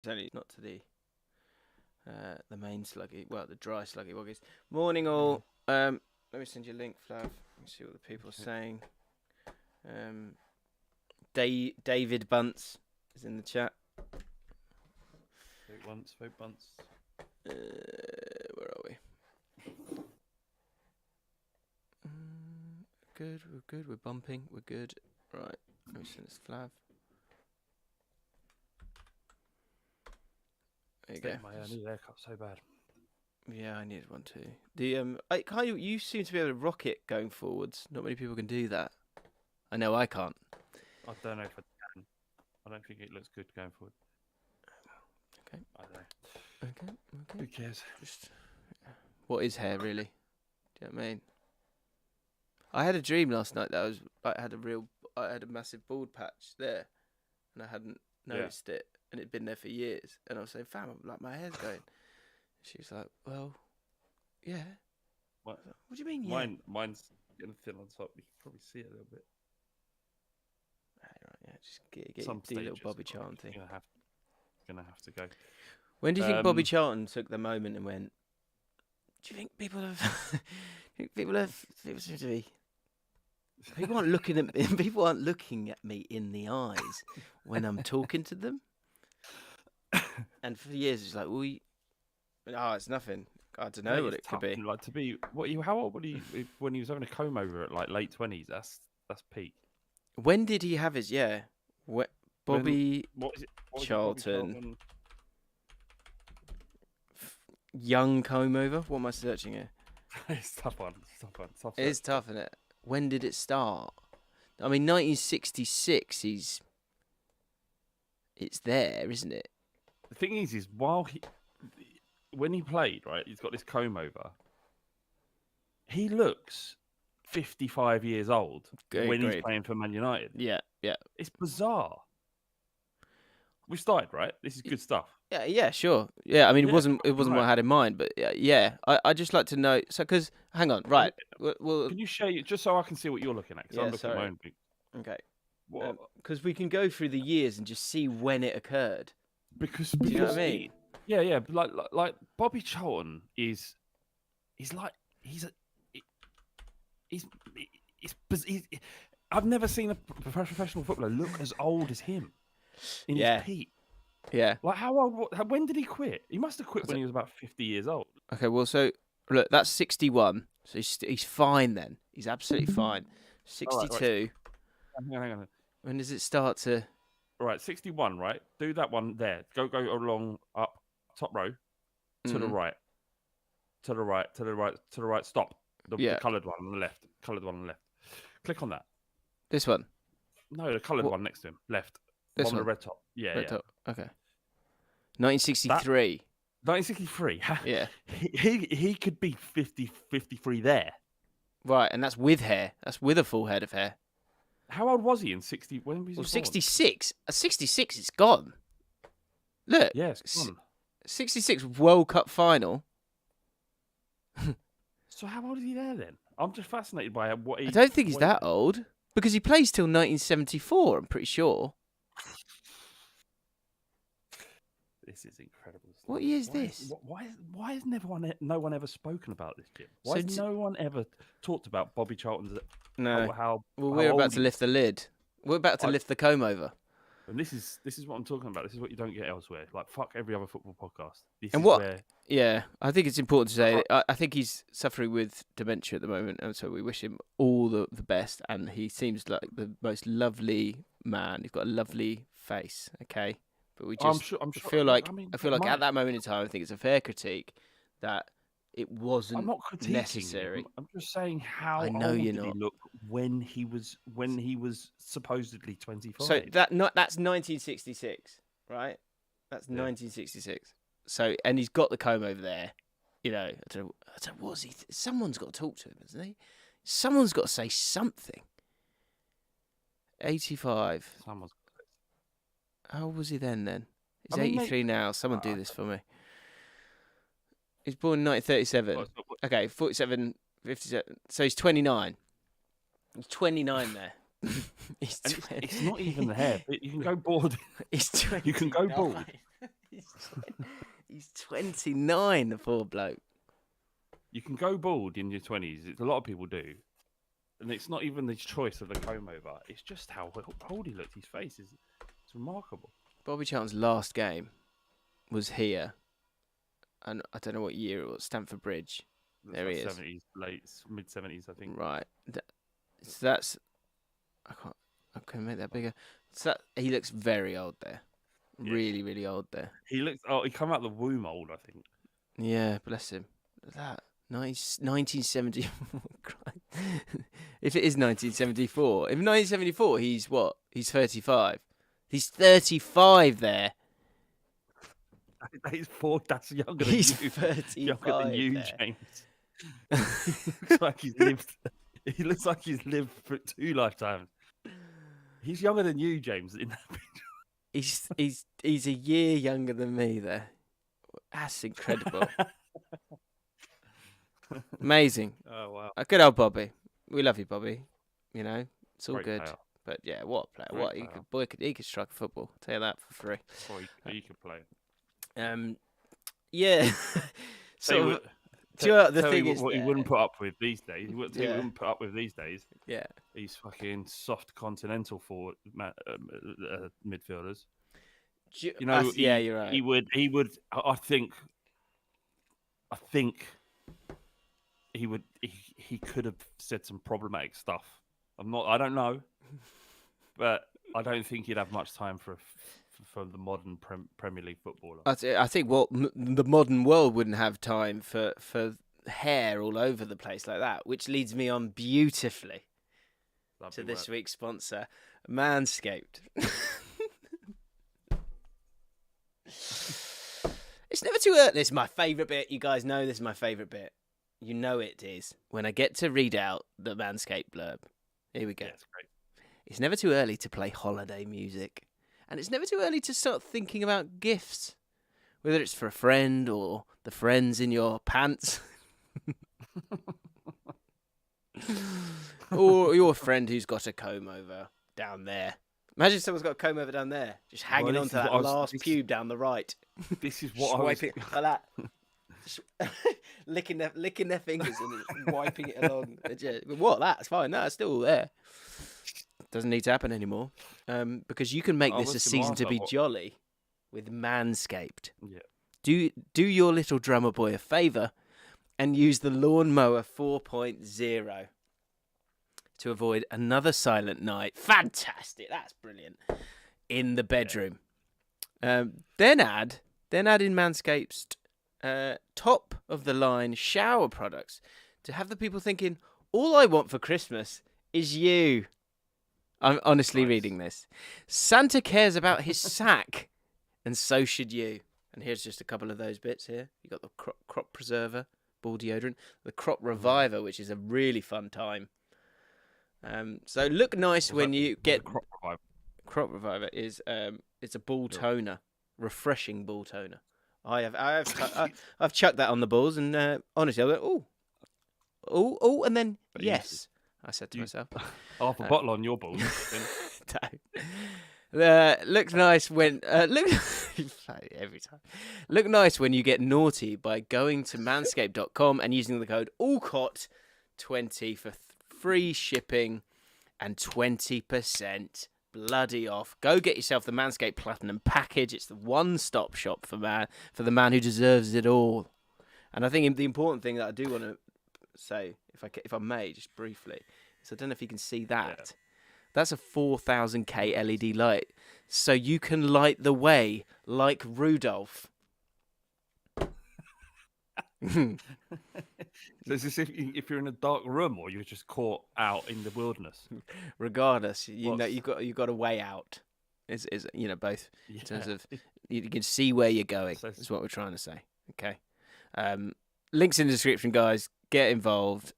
It's only not to the main sluggy, well, the dry sluggy woggies. Morning all. Let me send you a link, Flav. Let me see what the people are saying. David Bunce is in the chat. Vote once. Where are we? Good, we're good. We're bumping. We're good. Right. Let me send this to Flav. There you go. I need a haircut so bad. Yeah, I needed one too. You seem to be able to rock it going forwards. Not many people can do that. I know I can't. I don't know if I can. I don't think it looks good going forward. Okay. I don't know. Okay. Who cares? What is hair really? Do you know what I mean? I had a dream last night that I had a massive bald patch there, and I hadn't noticed it, and it'd been there for years. And I was saying, "Fam, like my hair's going." She was like, "Well, yeah." What do you mean? Yeah. Mine's getting thin on top. You can probably see it a little bit. Right, yeah, just do a little Bobby Charlton thing. Gonna have to go. When do you think Bobby Charlton took the moment and went? Do you think people have? people seem to be. People aren't looking at me. People aren't looking at me in the eyes when I'm talking to them. And for years, it's like, it's nothing. I don't know what it could be. Like to be how old were you when he was having a comb over at like late 20s? That's peak. When did he have his Bobby Charlton young comb over? What am I searching here? It's a tough one. It is tough, isn't it? When did it start? I mean, 1966. It's there, isn't it? The thing is when he played, right, he's got this comb over. He looks 55 years old when he's playing for Man United. Yeah. It's bizarre. We started, right? This is good stuff. Yeah, sure. Yeah, I mean, it wasn't what I had in mind, but yeah. I'd just like to know. So, because hang on, right? Well, can you share just so I can see what you're looking at? Because I'm looking at my own thing. Okay. Because we can go through the years and just see when it occurred. Because do you know what I mean? Yeah. Like Bobby Charlton is I've never seen a professional footballer look as old as him in his peak. Yeah. Like how old? When did he quit? He must have quit when he was about 50 years old. Okay. Well, so look, that's 61. So he's fine then. He's absolutely fine. 62. Hang on. When does it start to? Right, 61. Right, do that one there. Go along up top row to the right. To the right. Stop. The coloured one on the left. Click on that. This one? No, the coloured one next to him. Left. This on one? The red top. Yeah. Red top. Okay. 1963. 1963. Yeah. He could be 53 there. Right, and that's with hair. That's with a full head of hair. How old was he in 60? When was he? 66. At 66, it's gone. Look. Yeah, it's gone. 66 World Cup final. So how old is he there then? I'm just fascinated by what he... I don't think he's that old. Because he plays till 1974, I'm pretty sure. This is incredible stuff. What year is this? Why has no one ever spoken about this, Jim? Why has no one ever talked about Bobby Charlton's... No. We're about to lift the lid. We're about to lift the comb over. And this is what I'm talking about. This is what you don't get elsewhere. Like, fuck every other football podcast. Yeah, I think it's important to say. I think he's suffering with dementia at the moment, and so we wish him all the best. And he seems like the most lovely man. He's got a lovely face. Okay, but we just I feel like at that moment in time, I think it's a fair critique that it wasn't necessary. I'm just saying how old did he look when he was supposedly 25. So that's 1966, right? That's 1966. So, and he's got the comb over there. You know, I don't know what's he? Someone's got to talk to him, hasn't he? Someone's got to say something. 85. How old was he then? He's 83 now. Someone do this for me. He's born in 1937. Okay, 47, 57. So he's 29. He's 29 there. It's not even the hair. You can go bald. He's 29. You can go bald. 29, the poor bloke. You can go bald in your 20s. A lot of people do. And it's not even the choice of the comb over. It's just how old he looked. His face is it's remarkable. Bobby Charlton's last game was here. And I don't know what year it was. Stamford Bridge. There he is. 70s, mid-70s, I think. Right. So that's... I can make that bigger. So he looks very old there. Yeah. Really, really old there. He looks... Oh, he come out the womb old, I think. Yeah, bless him. That... 1970. If it is 1974, if 1974, he's what? He's 35. He's 35 there. That's younger than he's you. 35 younger than you, there. James. He looks like he's lived. He looks like he's lived for 2 lifetimes. He's younger than you, James. In that picture. He's a year younger than me there. That's incredible. Amazing. Oh wow. Good old Bobby. We love you, Bobby. You know, it's all Great good. player. But yeah, what a player? What he could strike a football. I'll tell you that for free. Or he could play. Yeah. So the thing is, what he wouldn't put up with these days. He wouldn't put up with these days. Yeah. These fucking soft continental forward midfielders. You know, yeah, you're right. He would. I think. He could have said some problematic stuff. I don't know, but I don't think he'd have much time for the modern Premier League footballer. I think the modern world wouldn't have time for hair all over the place like that, which leads me on beautifully to this week's sponsor, Manscaped. It's never too early. This is my favourite bit. You guys know this is my favourite bit. You know it is when I get to read out the Manscaped blurb. Here we go. Yeah, it's great. It's never too early to play holiday music. And it's never too early to start thinking about gifts. Whether it's for a friend or the friends in your pants. Or your friend who's got a comb over down there. Imagine someone's got a comb over down there. Just hanging on to that last pube down the right. This is what I was... Swiping like that. licking their fingers and wiping it along. What? That's fine. That's still there. Doesn't need to happen anymore. Because you can make this a season to be jolly with Manscaped. Yeah. Do your little drummer boy a favour and use the Lawnmower 4.0 to avoid another silent night. Fantastic. That's brilliant. In the bedroom. Yeah. Then add in Manscaped's top of the line shower products to have the people thinking, all I want for Christmas is you. I'm honestly reading this. Santa cares about his sack, and so should you. And here's just a couple of those bits here. You got the crop preserver, ball deodorant, the crop reviver, which is a really fun time. So look nice when you get crop reviver is it's a ball toner, refreshing ball toner. I've chucked that on the balls, and honestly, I went oh, and then yes, I said to myself, half a bottle on your balls. Looks nice when every time. Look nice when you get naughty by going to manscaped.com and using the code ALLCOT20 for free shipping and 20% bloody off. Go get yourself the Manscaped Platinum package. It's the one-stop shop for the man who deserves it all. And I think the important thing that I do want to say, if I may, just briefly, is I don't know if you can see that. Yeah. That's a 4000K LED light, so you can light the way like Rudolph. So is this if you're in a dark room or you're just caught out in the wilderness? Regardless, you know you've got a way out. Is both in terms of you can see where you're going. Is what we're trying to say. Okay. Links in the description, guys. Get involved.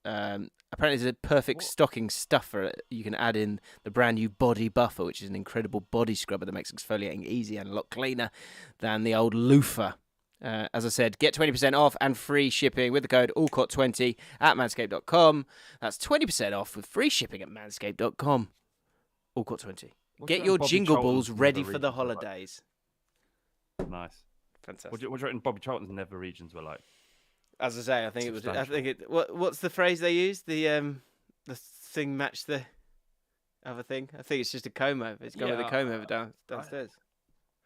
Apparently, there's a perfect stocking stuffer. You can add in the brand new Body Buffer, which is an incredible body scrubber that makes exfoliating easy and a lot cleaner than the old loofah. As I said, get 20% off and free shipping with the code ALLCOT20 at manscaped.com. That's 20% off with free shipping at manscaped.com. ALLCOT20. Get your jingle balls ready for the holidays. Nice. Fantastic. What do you reckon Bobby Charlton's nether regions were like? As I say, I think it was. I think it. What's the phrase they used? The thing matched the other thing. I think it's just a comb over. It's gone with a comb over downstairs.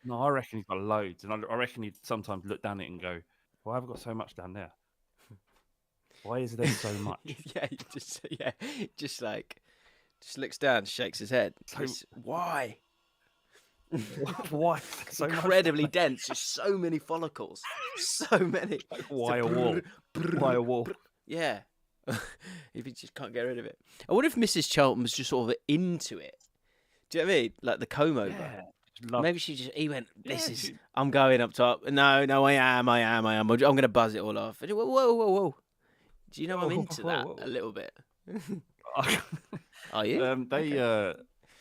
No, I reckon he's got loads, and I reckon he'd sometimes look down it and go, "Why have I got so much down there? Why is there so much?" just looks down, shakes his head. So, why? Why? So incredibly dense. Just so many follicles. So many. Like, why a wall? Why a wall? Yeah. If you just can't get rid of it. I wonder if Mrs. Charlton was just sort of into it. Do you know what I mean? Like the comb over. Yeah. Maybe he went, I'm going up top. No, I am. I'm going to buzz it all off. Whoa. Do you know I'm into that a little bit? Are you?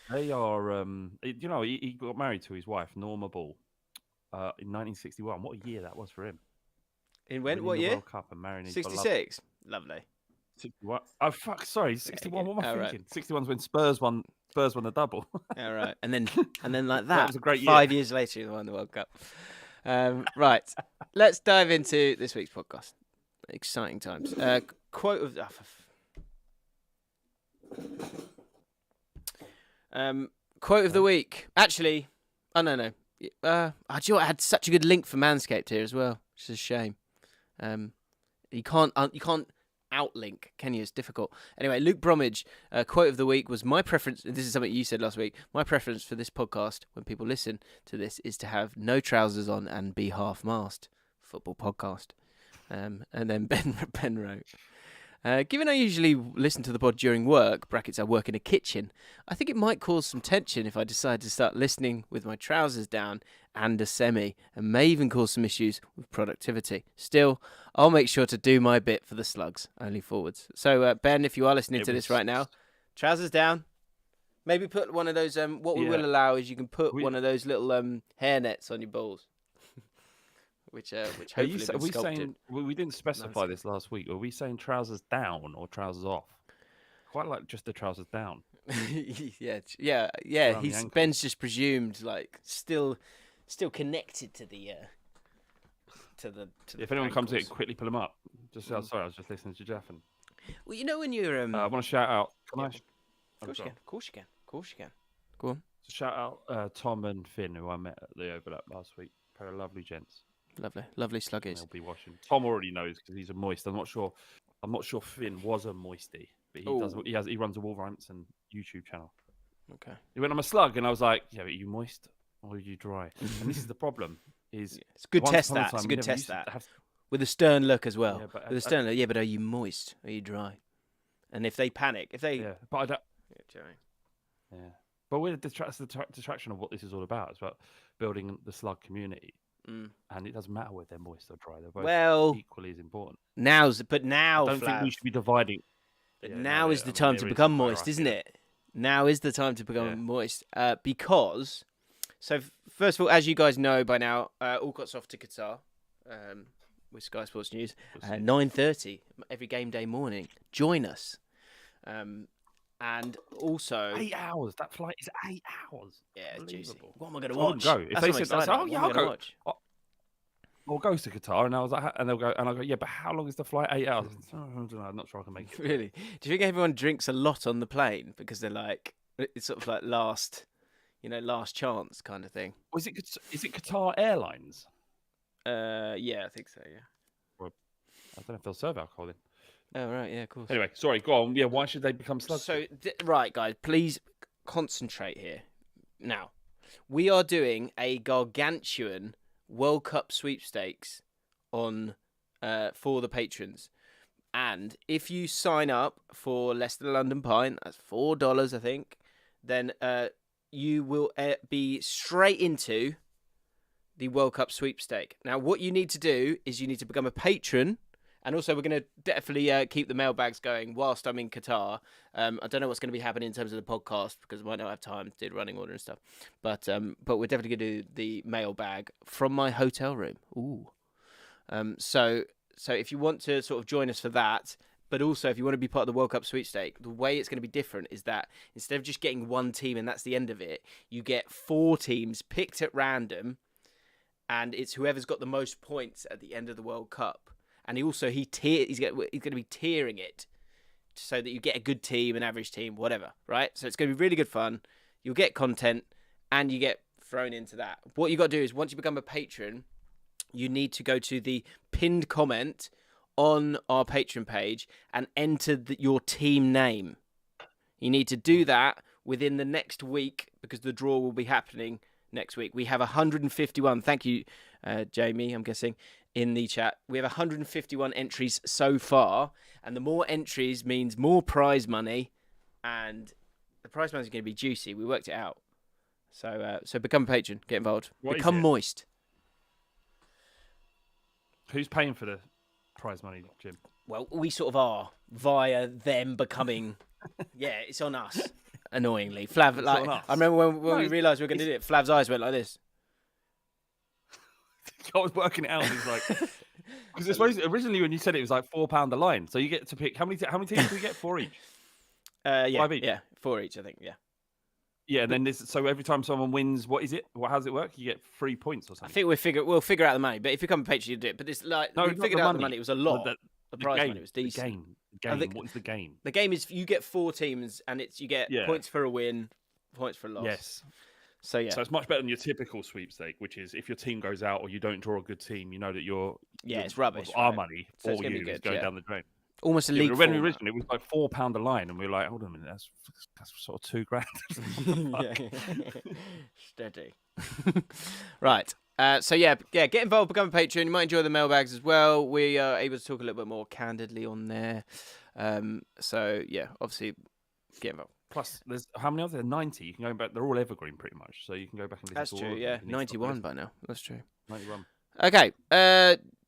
They are. You know, he got married to his wife, Norma Ball, in 1961. What a year that was for him. In when? What year? World Cup and marrying his 66. Lovely. 61. Oh fuck! Sorry, 61. What am I thinking? Right. 61's when Spurs won the double. All right, and then like that was a great year. 5 years later, you won the World Cup. Right, let's dive into this week's podcast. Exciting times. Quote of quote of the week. Actually, no. Do you know what? I had such a good link for Manscaped here as well, which is a shame. You can't outlink, can you? It's difficult. Anyway, Luke Bromwich, quote of the week was, my preference, this is something you said last week, my preference for this podcast, when people listen to this, is to have no trousers on and be half-mast. Football podcast. And then Ben wrote, given I usually listen to the pod during work, brackets I work in a kitchen, I think it might cause some tension if I decide to start listening with my trousers down and a semi, and may even cause some issues with productivity. Still, I'll make sure to do my bit for the slugs, only forwards. So, Ben, if you are listening to this right now, trousers down. Maybe put one of those, what we will allow is you can put one of those little hair nets on your balls. Which hopefully have been sculpted. We didn't specify this last week. Were we saying trousers down or trousers off? Quite like just the trousers down. yeah. Ben's just presumed like still connected to the if anyone comes in, quickly pull them up. Just sorry, I was just listening to Jaffn. Well, you know when you're I want to shout out. Of course you can. Go on. So shout out Tom and Finn, who I met at the overlap last week. Pair of lovely gents. Lovely sluggies. They'll be watching. Tom already knows because he's a moist. I'm not sure Finn was a moisty, but he runs a Wolverhampton YouTube channel. Okay. He went, I'm a slug, and I was like, yeah, but are you moist or are you dry? And this is the problem. Is it's a good test that. It's a good test that. With a stern look as well. Yeah, with a stern look, but are you moist? Are you dry? And if they panic, but I don't. Yeah. But with the distraction of what this is all about, it's about building the slug community. And it doesn't matter whether they're moist or dry; they're both equally as important. Now, I don't think we should be dividing. But now is the time to become moist, isn't it? Now is the time to become moist, because. So first of all, as you guys know by now, Alcott's off to Qatar with Sky Sports News, 9:30 every game day morning. Join us. And also 8 hours. That flight is 8 hours. Yeah, it's juicy. What am I going to watch? Go. If they said, "Oh yeah, I'll go," I'll go to Qatar, and I was like, and they'll go, and I go, "Yeah, but how long is the flight? 8 hours." I don't know. I'm not sure I can make it. Really? Do you think everyone drinks a lot on the plane because they're like, it's sort of like last chance kind of thing? Or is it Qatar Airlines? Yeah, I think so. Yeah. Well, I don't know if they'll serve alcohol then. Oh, right, yeah, of course. Anyway, sorry, go on. Yeah, why should they become slugs? So, right, guys, please concentrate here. Now, we are doing a gargantuan World Cup sweepstakes for the patrons. And if you sign up for less than a London Pint, that's $4, I think, then you will be straight into the World Cup sweepstake. Now, what you need to do is you need to become a patron. And also, we're going to definitely keep the mailbags going whilst I'm in Qatar. I don't know what's going to be happening in terms of the podcast because I might not have time to do the running order and stuff. But we're definitely going to do the mailbag from my hotel room. Ooh. So if you want to sort of join us for that, but also if you want to be part of the World Cup sweepstake, the way it's going to be different is that instead of just getting one team and that's the end of it, you get 4 teams picked at random. and it's whoever's got the most points at the end of the World Cup. And he's going to be tiering it so that you get a good team, an average team, whatever, right? So it's going to be really good fun. You'll get content, and you get thrown into that. What you got to do is, once you become a patron, you need to go to the pinned comment on our Patreon page and enter your team name. You need to do that within the next week, because the draw will be happening next week. We have 151. Thank you, Jamie, I'm guessing, in the chat. We have 151 entries so far, and the more entries means more prize money, and the prize money is going to be juicy. We worked it out. So become a patron, get involved, become moist. Who's paying for the prize money, Jim? Well, we sort of are via them becoming. Yeah, it's on us. Annoyingly, Flav. Like, I remember when we realised we were going to do it. Flav's eyes went like this. I was working it out. He's like, because originally when you said it was like £4 a line, so you get to pick how many teams do we get? 4 each. Yeah, 5 each. Yeah, 4 each. I think. Yeah. Yeah, and then so every time someone wins, what is it? How does it work? You get 3 points or something. I think we'll figure out the money. But if you come a patron, you do it. But it's like we figured out the money. It was a lot. The prize money was decent. The game. What is the game? The game is you get 4 teams, and you get points for a win, points for a loss. Yes. So yeah. So it's much better than your typical sweepstake, which is if your team goes out or you don't draw a good team, you know that it's rubbish. Our money for you is going down the drain. Almost a league. When originally it was like £4 a line, and we were like, hold on a minute, that's sort of $2,000. Steady. Right. So get involved, become a patron. You might enjoy the mailbags as well. We are able to talk a little bit more candidly on there. So yeah, obviously get involved. Plus, there's how many are there? 90. You can go back. They're all evergreen pretty much, so you can go back and listen. That's to true. all Yeah, 91 by now. That's true. 91. Okay.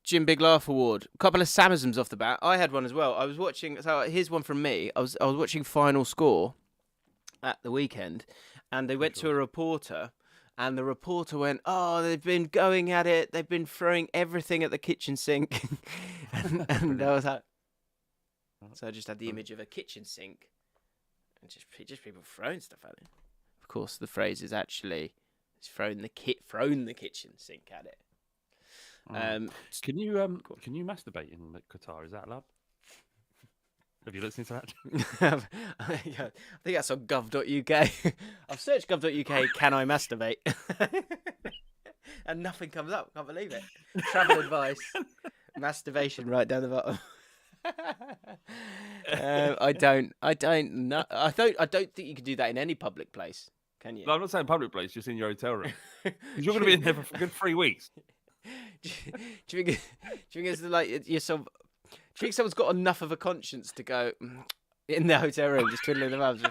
Jim Big Laugh Award. A couple of Samisms off the bat. I had one as well. I was watching. So here's one from me. I was watching Final Score at the weekend, and they went to a reporter. And the reporter went, "Oh, they've been going at it. They've been throwing everything at the kitchen sink." and I was like, so I just had the image of a kitchen sink, and just people throwing stuff at it. Of course, the phrase is actually, "It's thrown the kitchen sink at it." Can you masturbate in Qatar? Is that allowed? Have you listened to that? I think that's on gov.uk. I've searched gov.uk, can I masturbate? And nothing comes up. Can't believe it. Travel advice. Masturbation right down the bottom. I don't know. I don't think you can do that in any public place, can you? No, I'm not saying public place, just in your hotel room. You're going to be in there for a good 3 weeks. Do you think it's like you're sort of... Do you think someone's got enough of a conscience to go in their hotel room, just twiddling their thumbs?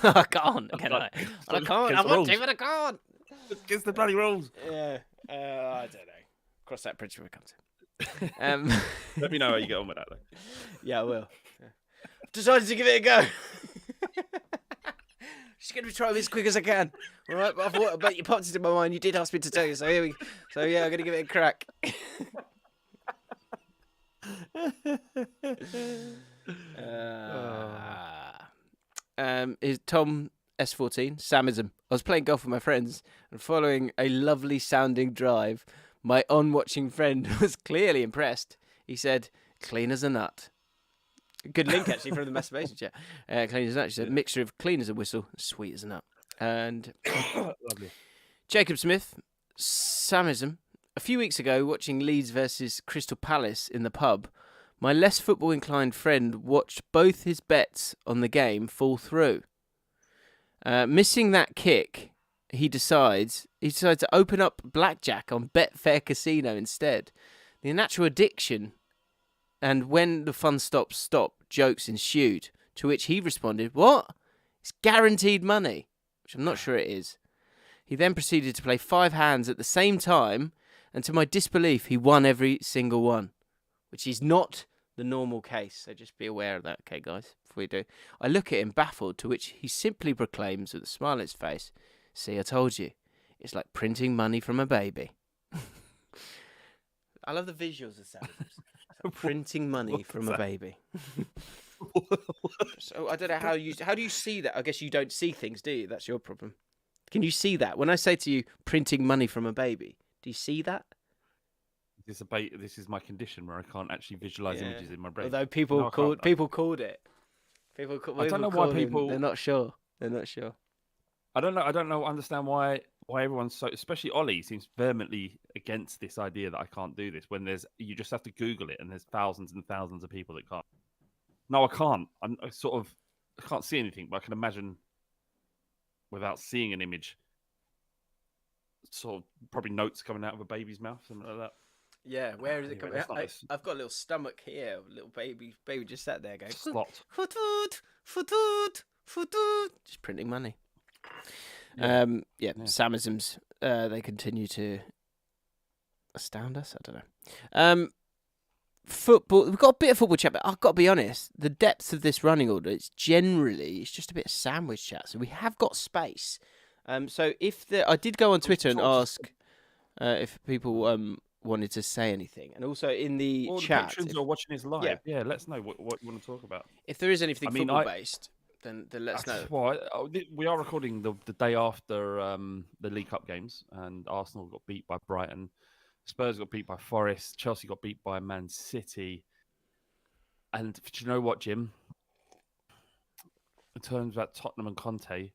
I can't, can I? I can't. I want to, but I can't. Against the bloody rules. Yeah. I don't know. Cross that bridge when we come to. Let me know how you get on with that, though. Yeah, I will. Yeah. Decided to give it a go. Just going to try this as quick as I can. All right, but you popped it in my mind. You did ask me to tell you, so I'm going to give it a crack. Is Tom S14 Samism. I was playing golf with my friends and following a lovely sounding drive. My on-watching friend was clearly impressed. He said, "Clean as a nut." Good link actually from the masturbation chat. Clean as a nut. She said, "Mixture of clean as a whistle, sweet as a nut." And lovely. Jacob Smith, Samism. A few weeks ago, watching Leeds versus Crystal Palace in the pub, my less football-inclined friend watched both his bets on the game fall through. Missing that kick, he decides to open up blackjack on Betfair Casino instead. The natural addiction, and when the fun stopped, jokes ensued, to which he responded, "What? It's guaranteed money," which I'm not sure it is. He then proceeded to play 5 hands at the same time, and to my disbelief, he won every single one, which is not the normal case. So just be aware of that, okay, guys, before you do. I look at him baffled, to which he simply proclaims with a smile on his face, "See, I told you. It's like printing money from a baby." I love the visuals of Samisms. Printing money from a baby. So I don't know how do you see that? I guess you don't see things, do you? That's your problem. Can you see that? When I say to you, printing money from a baby, Do you see that? This is my condition where I can't actually visualize images in my brain. Although people No, called it. People called I don't know why people. They're not sure. They're not sure. I don't know. I don't know. Understand why everyone's so, especially Ollie, seems vehemently against this idea that I can't do this. When you just have to Google it, and there's thousands and thousands of people that can't. No, I can't. I can't see anything, but I can imagine without seeing an image, sort of probably notes coming out of a baby's mouth, something like that. Yeah, where is it Anyway, coming? I've got a little stomach here, a little baby just sat there going, Slot. food, just printing money. Yeah. Samisms, they continue to astound us. I don't know. Football, we've got a bit of football chat, but I've got to be honest, the depth of this running order, it's just a bit of sandwich chat, so we have got space. So I did go on Twitter and ask if people wanted to say anything, and also in the chat, the patrons are watching this live. Yeah, let us know what you want to talk about. If there is anything football based, then let us know. Well, we are recording the day after the League Cup games, and Arsenal got beat by Brighton, Spurs got beat by Forest, Chelsea got beat by Man City. And do you know what, Jim? In terms about Tottenham and Conte,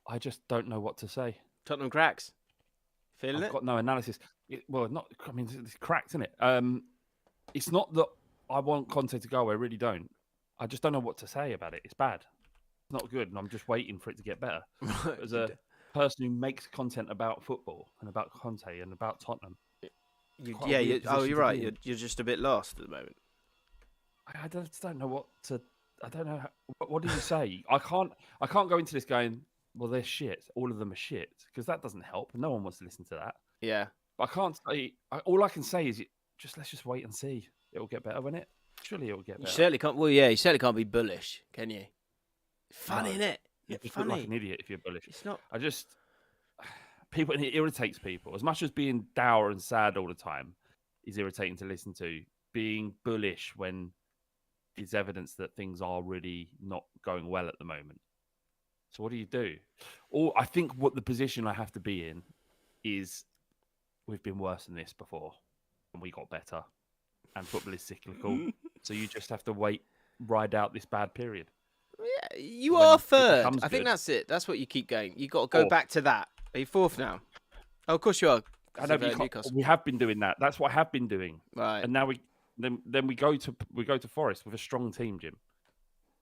I just don't know what to say. Tottenham cracks. Feeling I've got no analysis. It's cracked, isn't it? It's not that I want Conte to go. I really don't. I just don't know what to say about it. It's bad. It's not good, and I'm just waiting for it to get better. As a person who makes content about football and about Conte and about Tottenham, you're right. You're just a bit lost at the moment. I just don't know what to. I don't know. What do you say? I can't go into this going, well, they're shit. All of them are shit, because that doesn't help. No one wants to listen to that. Yeah. But I can't say. All I can say is, let's just wait and see. It'll get better, won't it? Surely it'll get better. You certainly can't. Well, yeah, you certainly can't be bullish, can you? Funny, isn't it? You look like an idiot if you're bullish. It's not. It irritates people as much as being dour and sad all the time is irritating to listen to. Being bullish when it's evidence that things are really not going well at the moment. So what do you do? Or I think what the position I have to be in is we've been worse than this before and we got better. And football is cyclical. So you just have to ride out this bad period. Yeah, you are third. I think that's it. That's what you keep going. You got to go back to that. Are you fourth now? Oh, of course you are. I know we have been doing that. That's what I have been doing. Right. And now we go to Forest with a strong team, Jim.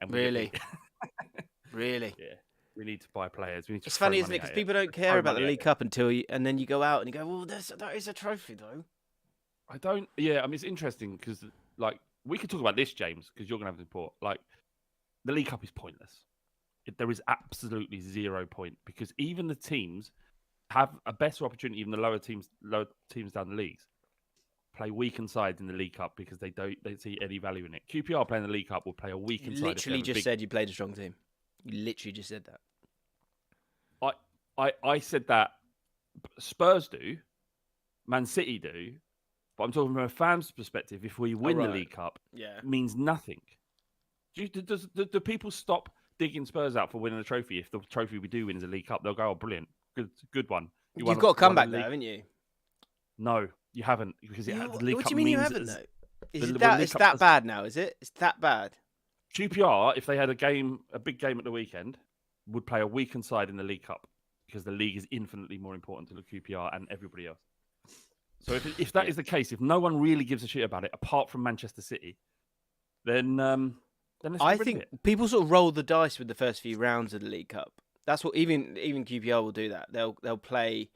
And really? Really? Yeah. We need to buy players. It's funny, isn't it? Because people don't care about the League Cup and then you go out and you go, well, that is a trophy, though. I don't. Yeah, I mean, it's interesting because, like, we could talk about this, James, because you're going to have to report. Like, the League Cup is pointless. There is absolutely 0 point because even the teams have a better opportunity, even the lower teams down the leagues, play weakened sides in the League Cup because they don't see any value in it. QPR playing the League Cup will play a weakened side. You literally just said you played a strong team. You literally just said that. I said that Spurs do, Man City do, but I'm talking from a fan's perspective. If we win the League Cup, it means nothing. Do people stop digging Spurs out for winning a trophy if the trophy we do win is a League Cup? They'll go, oh, brilliant, good one. You've got to come back there, haven't you? No, you haven't, because the League Cup. What do you mean you haven't, though? It's that bad now, is it? It's that bad? QPR, if they had a big game at the weekend, would play a weakened side in the League Cup because the league is infinitely more important to the QPR and everybody else. So if that is the case, if no one really gives a shit about it apart from Manchester City, then let's I think people sort of roll the dice with the first few rounds of the League Cup. That's what even QPR will do. That they'll play.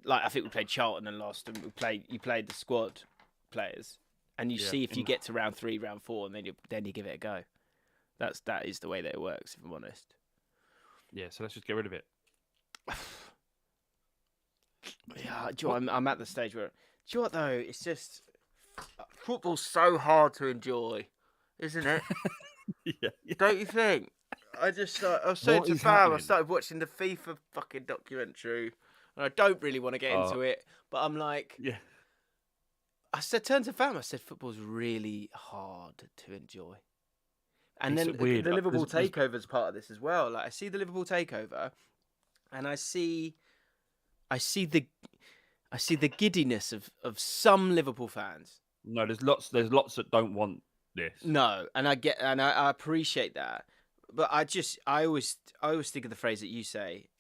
Like, I think we played Charlton and lost, and you played the squad players, and you see if you get to round 3, round 4, and then you give it a go. That is the way that it works, if I'm honest. Yeah, so let's just get rid of it. Yeah, I'm at the stage where, do you know what though? It's just football's so hard to enjoy, isn't it? Yeah. Don't you think? I was saying to Fab, I started watching the FIFA fucking documentary. And I don't really want to get into it, but I'm like, I turned to Fam, I said, football's really hard to enjoy. And then the Liverpool takeover is part of this as well. Like, I see the Liverpool takeover, and I see the I see the giddiness of some Liverpool fans. No, there's lots that don't want this. No, and I appreciate that, but I always think of the phrase that you say: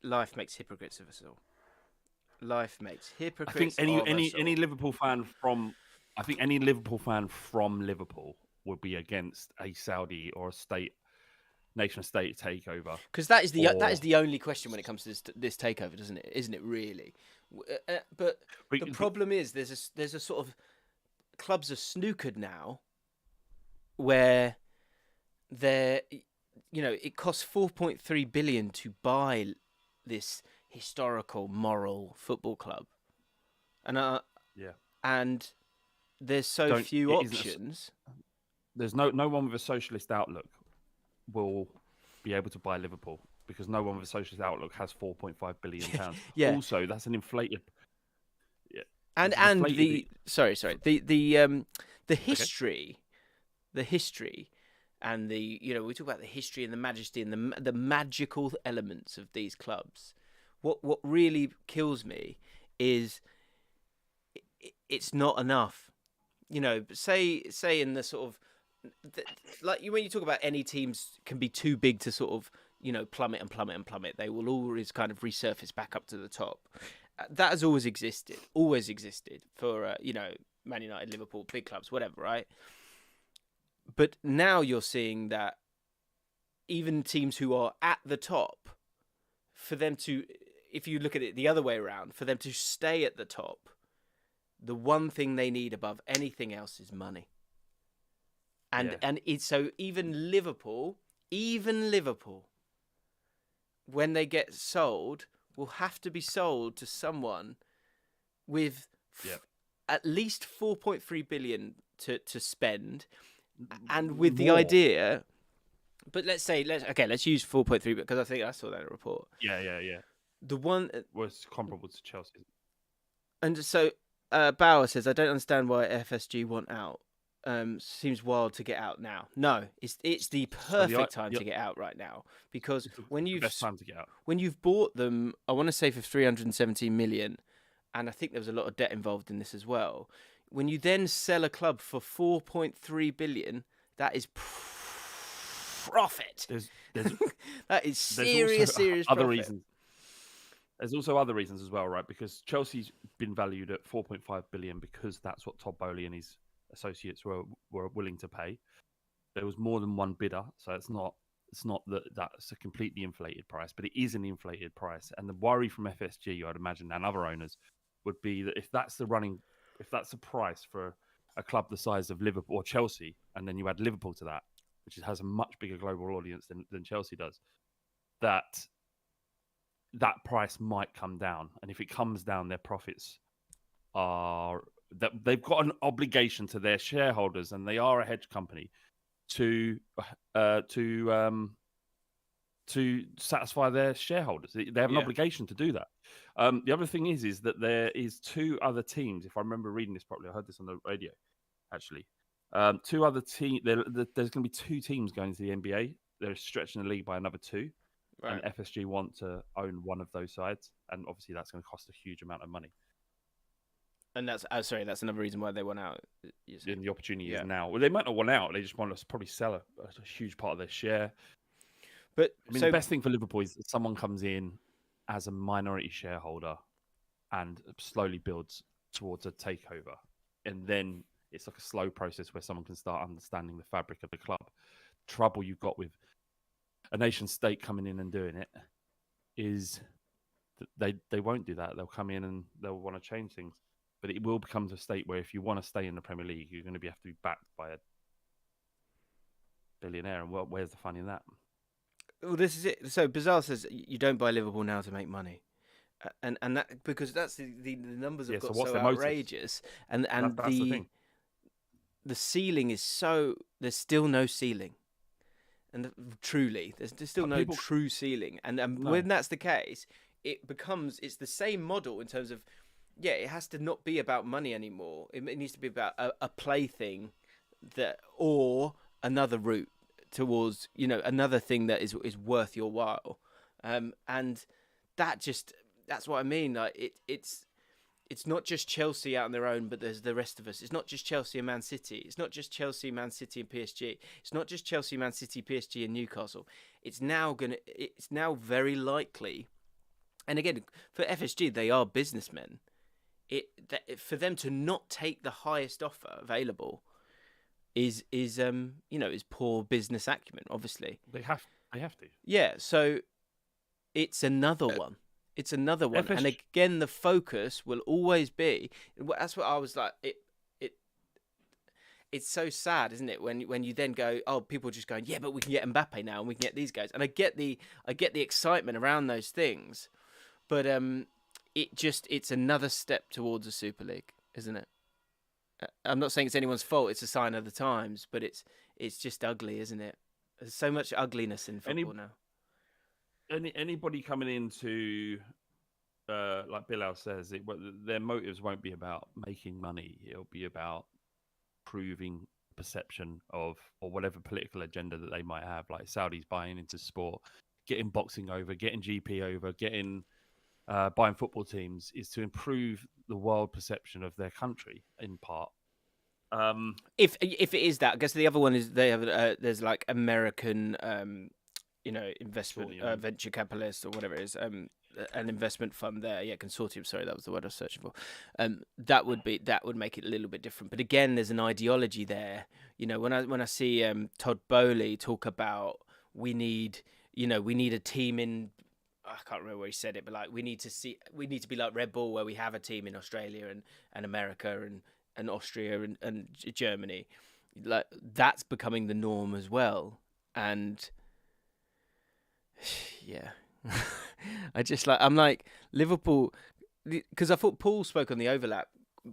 "Life makes hypocrites of us all." Life makes hypocrites. I think any Liverpool fan from Liverpool would be against a Saudi or a nation state takeover, because that is the only question when it comes to this takeover, doesn't it? Isn't it really? But the problem is there's a sort of clubs are snookered now, where it costs 4.3 billion to buy this historical moral football club, and and there's so few options. There's no one with a socialist outlook will be able to buy Liverpool, because no one with a socialist outlook has 4.5 billion pounds. Yeah. Also, that's an inflated. Yeah. And the history, and we talk about the history and the majesty and the magical elements of these clubs. What really kills me is it's not enough. Say in the sort of like when you talk about any teams can be too big to sort of plummet and plummet and plummet. They will always kind of resurface back up to the top. That has always existed for Man United, Liverpool, big clubs, whatever, right? But now you're seeing that even teams who are at the top, for them to, if you look at it the other way around, for them to stay at the top, the one thing they need above anything else is money. And it's so even Liverpool, when they get sold, will have to be sold to someone with at least 4.3 billion to spend, and with the idea. But let's use 4.3 because I think I saw that in a report. Yeah. The one was comparable to Chelsea. And so Bauer says, I don't understand why FSG want out. Seems wild to get out now. No, it's the perfect time to get out right now, because when you've bought them, I want to say for 317 million, and I think there was a lot of debt involved in this as well. When you then sell a club for 4.3 billion, that is profit. That is serious other profit. reasons. There's also other reasons as well, right? Because Chelsea's been valued at 4.5 billion because that's what Todd Bowley and his associates were willing to pay. There was more than one bidder, so it's not that's a completely inflated price, but it is an inflated price. And the worry from FSG, I'd imagine, and other owners, would be that if that's the price for a club the size of Liverpool or Chelsea, and then you add Liverpool to that, which has a much bigger global audience than Chelsea does, that price might come down. And if it comes down, their profits are that they've got an obligation to their shareholders, and they are a hedge company, to satisfy their shareholders. They have an obligation to do that. The other thing is that there is two other teams. If I remember reading this properly, I heard this on the radio, actually. Two other teams. There's going to be two teams going to the NBA. They're stretching the league by another two. Right. And FSG want to own one of those sides, and obviously that's going to cost a huge amount of money. And that's another reason why they want out. And the opportunity is now. Well, they might not want out. They just want to probably sell a huge part of their share. But the best thing for Liverpool is that someone comes in as a minority shareholder and slowly builds towards a takeover, and then it's like a slow process where someone can start understanding the fabric of the club. Trouble you've got with a nation state coming in and doing it is that they won't do that. They'll come in and they'll want to change things. But it will become to a state where if you want to stay in the Premier League, you're going to have to be backed by a billionaire. And where's the fun in that? Well, this is it. So Bazal says you don't buy Liverpool now to make money, and that because that's the numbers have got so outrageous, and that's the thing. The ceiling is so there's still no ceiling, and truly there's still no true ceiling, and when that's the case, it's the same model in terms of. Yeah, it has to not be about money anymore. It needs to be about a plaything or another route towards, another thing that is worth your while. And that's what I mean. Like it's it's not just Chelsea out on their own, but there's the rest of us. It's not just Chelsea and Man City. It's not just Chelsea, Man City, and PSG. It's not just Chelsea, Man City, PSG, and Newcastle. It's now very likely, and again, for FSG, they are businessmen. For them to not take the highest offer available is poor business acumen. Obviously, They have to. Yeah, so it's another one. It's another one, and again, the focus will always be. That's what I was like. It's so sad, isn't it? When you then go, oh, people are just going, yeah, but we can get Mbappe now, and we can get these guys, and I get the excitement around those things, but it's another step towards a Super League, isn't it? I'm not saying it's anyone's fault. It's a sign of the times, but it's just ugly, isn't it? There's so much ugliness in football now. Anybody coming into, like Bilal says, their motives won't be about making money. It'll be about proving perception of, or whatever political agenda that they might have, like Saudis buying into sport, getting boxing over, getting GP over, getting buying football teams, is to improve the world perception of their country in part. If it is that, I guess the other one is they have there's like American investment venture capitalists or whatever it is, an investment fund there, consortium. Sorry, that was the word I was searching for. That would make it a little bit different. But again, there's an ideology there. When I see Todd Bowley talk about we need a team in. I can't remember where he said it, but like we need to be like Red Bull, where we have a team in Australia and America and Austria and Germany. Like that's becoming the norm as well. And yeah, I'm like Liverpool, because I thought Paul spoke on the overlap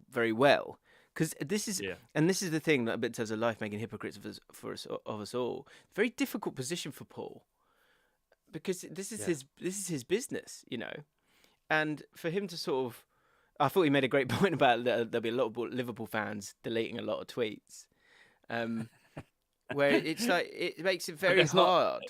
very well. Because this is the thing that in terms of life making hypocrites of us all. Very difficult position for Paul, because this is his business, and for him to sort of, I thought he made a great point about there'll be a lot of Liverpool fans deleting a lot of tweets, where it's like it makes it very hard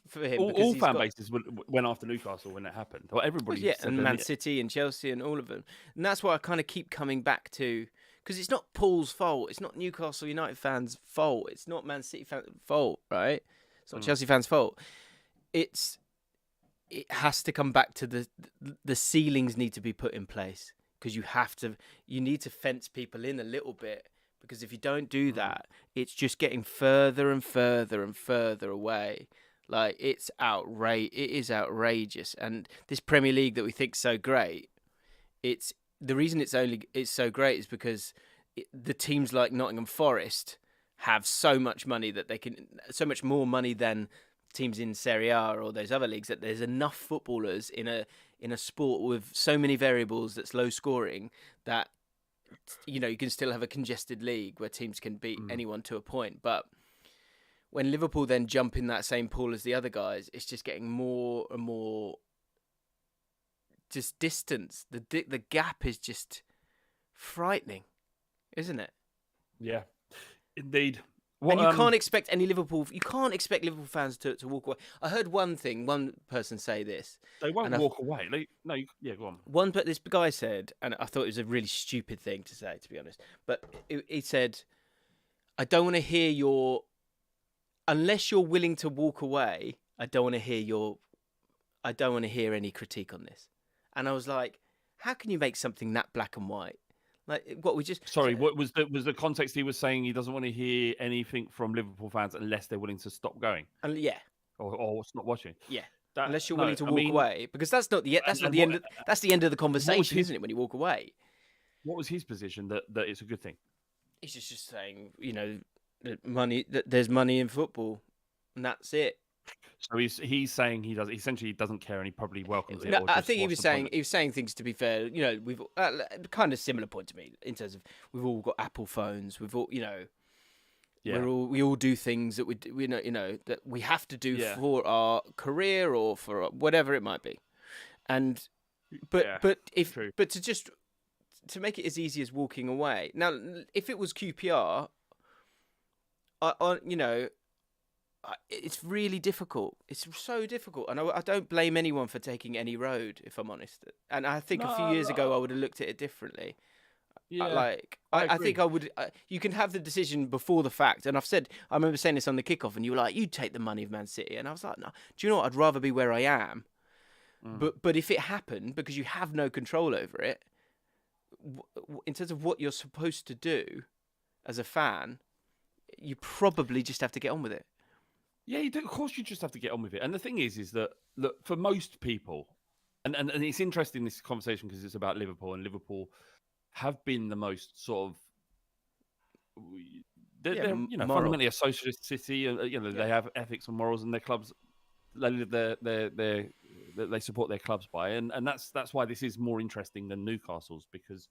for him. All fan bases went after Newcastle when it happened. Well, everybody, and Man City and Chelsea and all of them, and that's why I kind of keep coming back to, because it's not Paul's fault, it's not Newcastle United fans' fault, it's not Man City fans' fault, right? It's not Chelsea fans' fault. It has to come back to the ceilings need to be put in place, because you need to fence people in a little bit, because if you don't do that, it's just getting further and further and further away. Like it is outrageous. And this Premier League that we think is so great, the reason it's so great is because the teams like Nottingham Forest have so much money that they can, so much more money than teams in Serie A or those other leagues, that there's enough footballers in a sport with so many variables that's low scoring that you can still have a congested league where teams can beat anyone to a point. But when Liverpool then jump in that same pool as the other guys, it's just getting more and more just distance. The gap is just frightening, isn't it? Yeah, indeed. And you can't expect Liverpool fans to walk away. I heard one person say this. They won't walk away. Go on. But this guy said, and I thought it was a really stupid thing to say, to be honest. But he said, I don't want to hear unless you're willing to walk away, I don't want to hear any critique on this. And I was like, how can you make something that black and white? Like what we just what was the context? He was saying he doesn't want to hear anything from Liverpool fans unless they're willing to stop going. Or stop watching. Yeah. Unless you're willing to walk away, because that's not the end. That's the end of the conversation, isn't it? When you walk away. What was his position that it's a good thing? He's just saying, that there's money in football, and that's it. So he's saying he doesn't care, and he probably welcomes it. No, I think he was saying things, to be fair. We've kind of similar point to me in terms of we've all got Apple phones. We've all we all do things that we that we have to do for our career or for whatever it might be. And but to make it as easy as walking away. Now, if it was QPR, it's really difficult. It's so difficult, and I don't blame anyone for taking any road, if I'm honest. And I think a few years ago I would have looked at it differently. Yeah, I think I would. You can have the decision before the fact, and I remember saying this on the kickoff, and you were like, "You take the money of Man City," and I was like, "No, do you know what? I'd rather be where I am." But if it happened, because you have no control over it, in terms of what you're supposed to do as a fan, you probably just have to get on with it. Yeah, you do. Of course, you just have to get on with it. And the thing is that look, for most people, and it's interesting this conversation because it's about Liverpool, and Liverpool have been the most sort of they're moral. fundamentally a socialist city, and they have ethics and morals, and their clubs they live they support their clubs by, and that's why this is more interesting than Newcastle's, because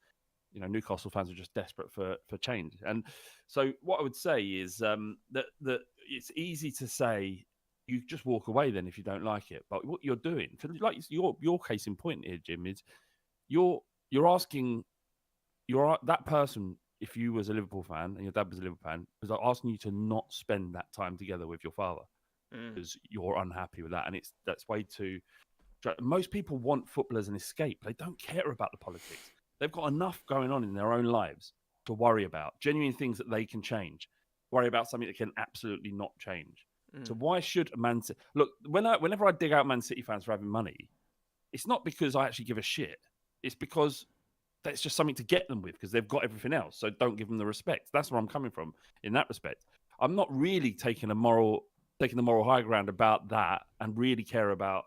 Newcastle fans are just desperate for change. And so what I would say is that it's easy to say you just walk away then if you don't like it, but what you're doing, like your case in point here, Jim, is you're asking that person, if you was a Liverpool fan and your dad was a Liverpool fan, was like asking you to not spend that time together with your father because you're unhappy with that, and that's way too. Most people want football as an escape. They don't care about the politics. They've got enough going on in their own lives to worry about, genuine things that they can change. Worry about something that can absolutely not change. So why should Man City look? Whenever I dig out Man City fans for having money, it's not because I actually give a shit. It's because that's just something to get them with, because they've got everything else. So don't give them the respect. That's where I'm coming from in that respect. I'm not really taking the moral high ground about that, and really care about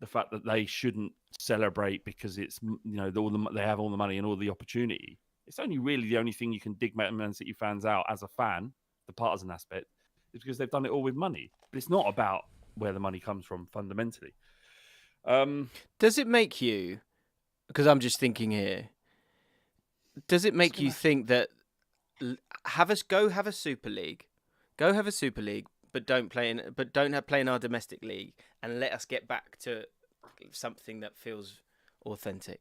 the fact that they shouldn't celebrate because it's they have all the money and all the opportunity. It's only really the only thing you can dig Man City fans out as a fan, the partisan aspect, is because they've done it all with money. But it's not about where the money comes from fundamentally. Does it make you? Because I'm just thinking here. Does it make you think that have a Super League, but don't play in our domestic league, and let us get back to something that feels authentic?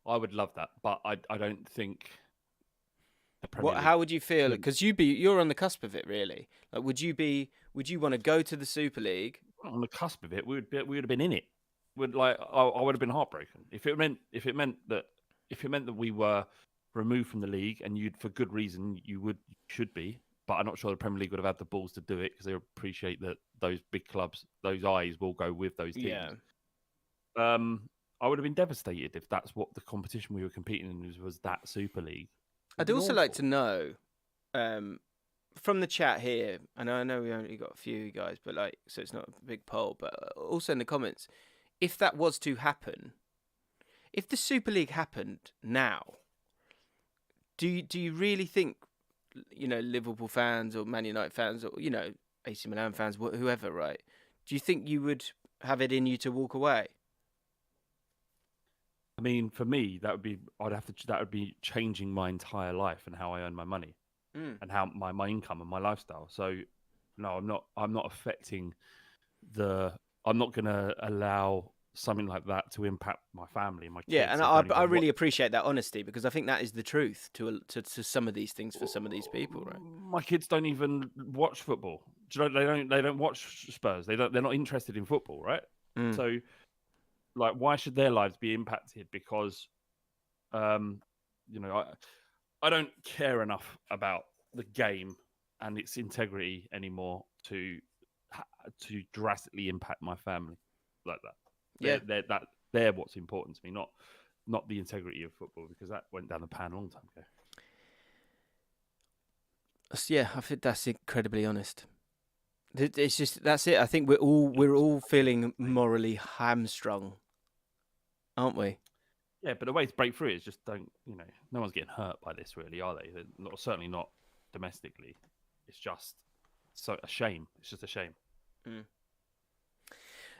I would love that, but I don't think. How would you feel? Because you're on the cusp of it, really. Like, would you want to go to the Super League? On the cusp of it, we would have been in it. I would have been heartbroken if it meant that we were removed from the league, and for good reason you should be. But I'm not sure the Premier League would have had the balls to do it, because they appreciate that those big clubs, those eyes will go with those teams. Yeah. I would have been devastated if that's what the competition we were competing in was that Super League. I'd also like to know, from the chat here, and I know we only got a few guys, but so it's not a big poll, but also in the comments, if that was to happen, if the Super League happened now, do you really think, Liverpool fans or Man United fans or, AC Milan fans, whoever, right? Do you think you would have it in you to walk away? I mean, for me, that would be changing my entire life and how I earn my money and how my income and my lifestyle. So no, I'm not affecting I'm not going to allow something like that to impact my family and my kids. Yeah, and I really appreciate that honesty, because I think that is the truth to some of these things for some of these people, right? My kids don't even watch football. They don't watch Spurs. They're not interested in football, right? So, why should their lives be impacted because, I don't care enough about the game and its integrity anymore to drastically impact my family like that. Yeah, they're what's important to me, not the integrity of football, because that went down the pan a long time ago. Yeah, I think that's incredibly honest. It's just that's it. I think we're all feeling morally hamstrung, aren't we? Yeah, but the way to break through is just no one's getting hurt by this, really, are they? Certainly not domestically. It's just a shame. It's just a shame.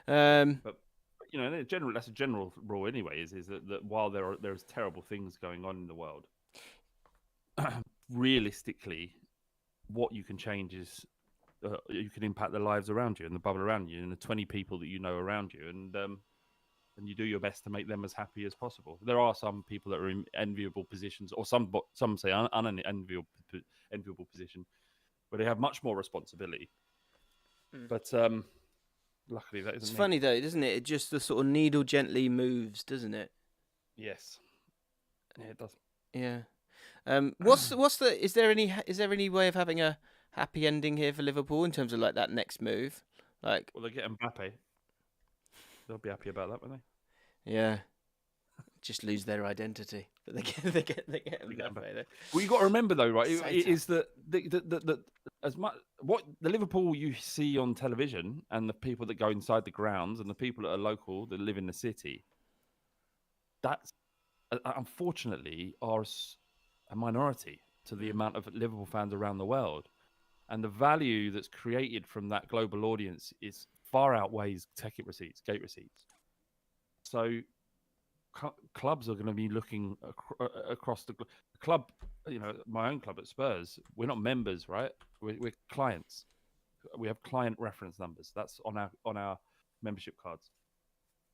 But that's a general rule anyway. Is that while there's terrible things going on in the world, realistically, what you can change is you can impact the lives around you and the bubble around you and the 20 people that you know around you, and you do your best to make them as happy as possible. There are some people that are in enviable positions, or some say unenviable position, where they have much more responsibility But luckily that isn't It's me. funny though, doesn't it? It just the sort of needle gently moves, doesn't it? Yes. Yeah, it does. Yeah. What's the? Is there any way of having a happy ending here for Liverpool in terms of like that next move? Like, Well, they get Mbappe. They'll be happy about that, won't they? yeah, just lose their identity, but they get Mbappe. Well, you got to remember though, right? So It is that the as much what the Liverpool you see on television and the people that go inside the grounds and the people that are local that live in the city, that's unfortunately are a minority to the amount of Liverpool fans around the world, and the value that's created from that global audience is far outweighs ticket receipts, gate receipts. So clubs are going to be looking across the club. You know, my own club at Spurs, we're not members, right? We're clients. We have client reference numbers. That's on our membership cards.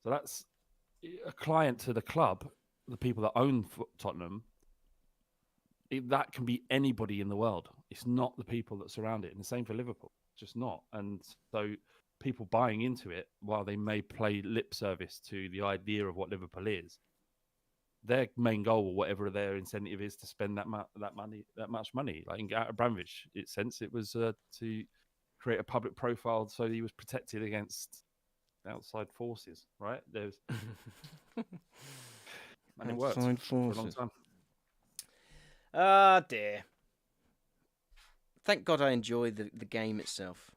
So that's a client to the club, the people that own Tottenham. That can be anybody in the world. It's not the people that surround it. And the same for Liverpool. Just not. And so people buying into it, while they may play lip service to the idea of what Liverpool is, their main goal, or whatever their incentive is, to spend that much money. Like in Abramovich, sense, it was to create a public profile so he was protected against outside forces. Right? There's and it worked for a long time. Ah, dear. Thank God I enjoy the game itself.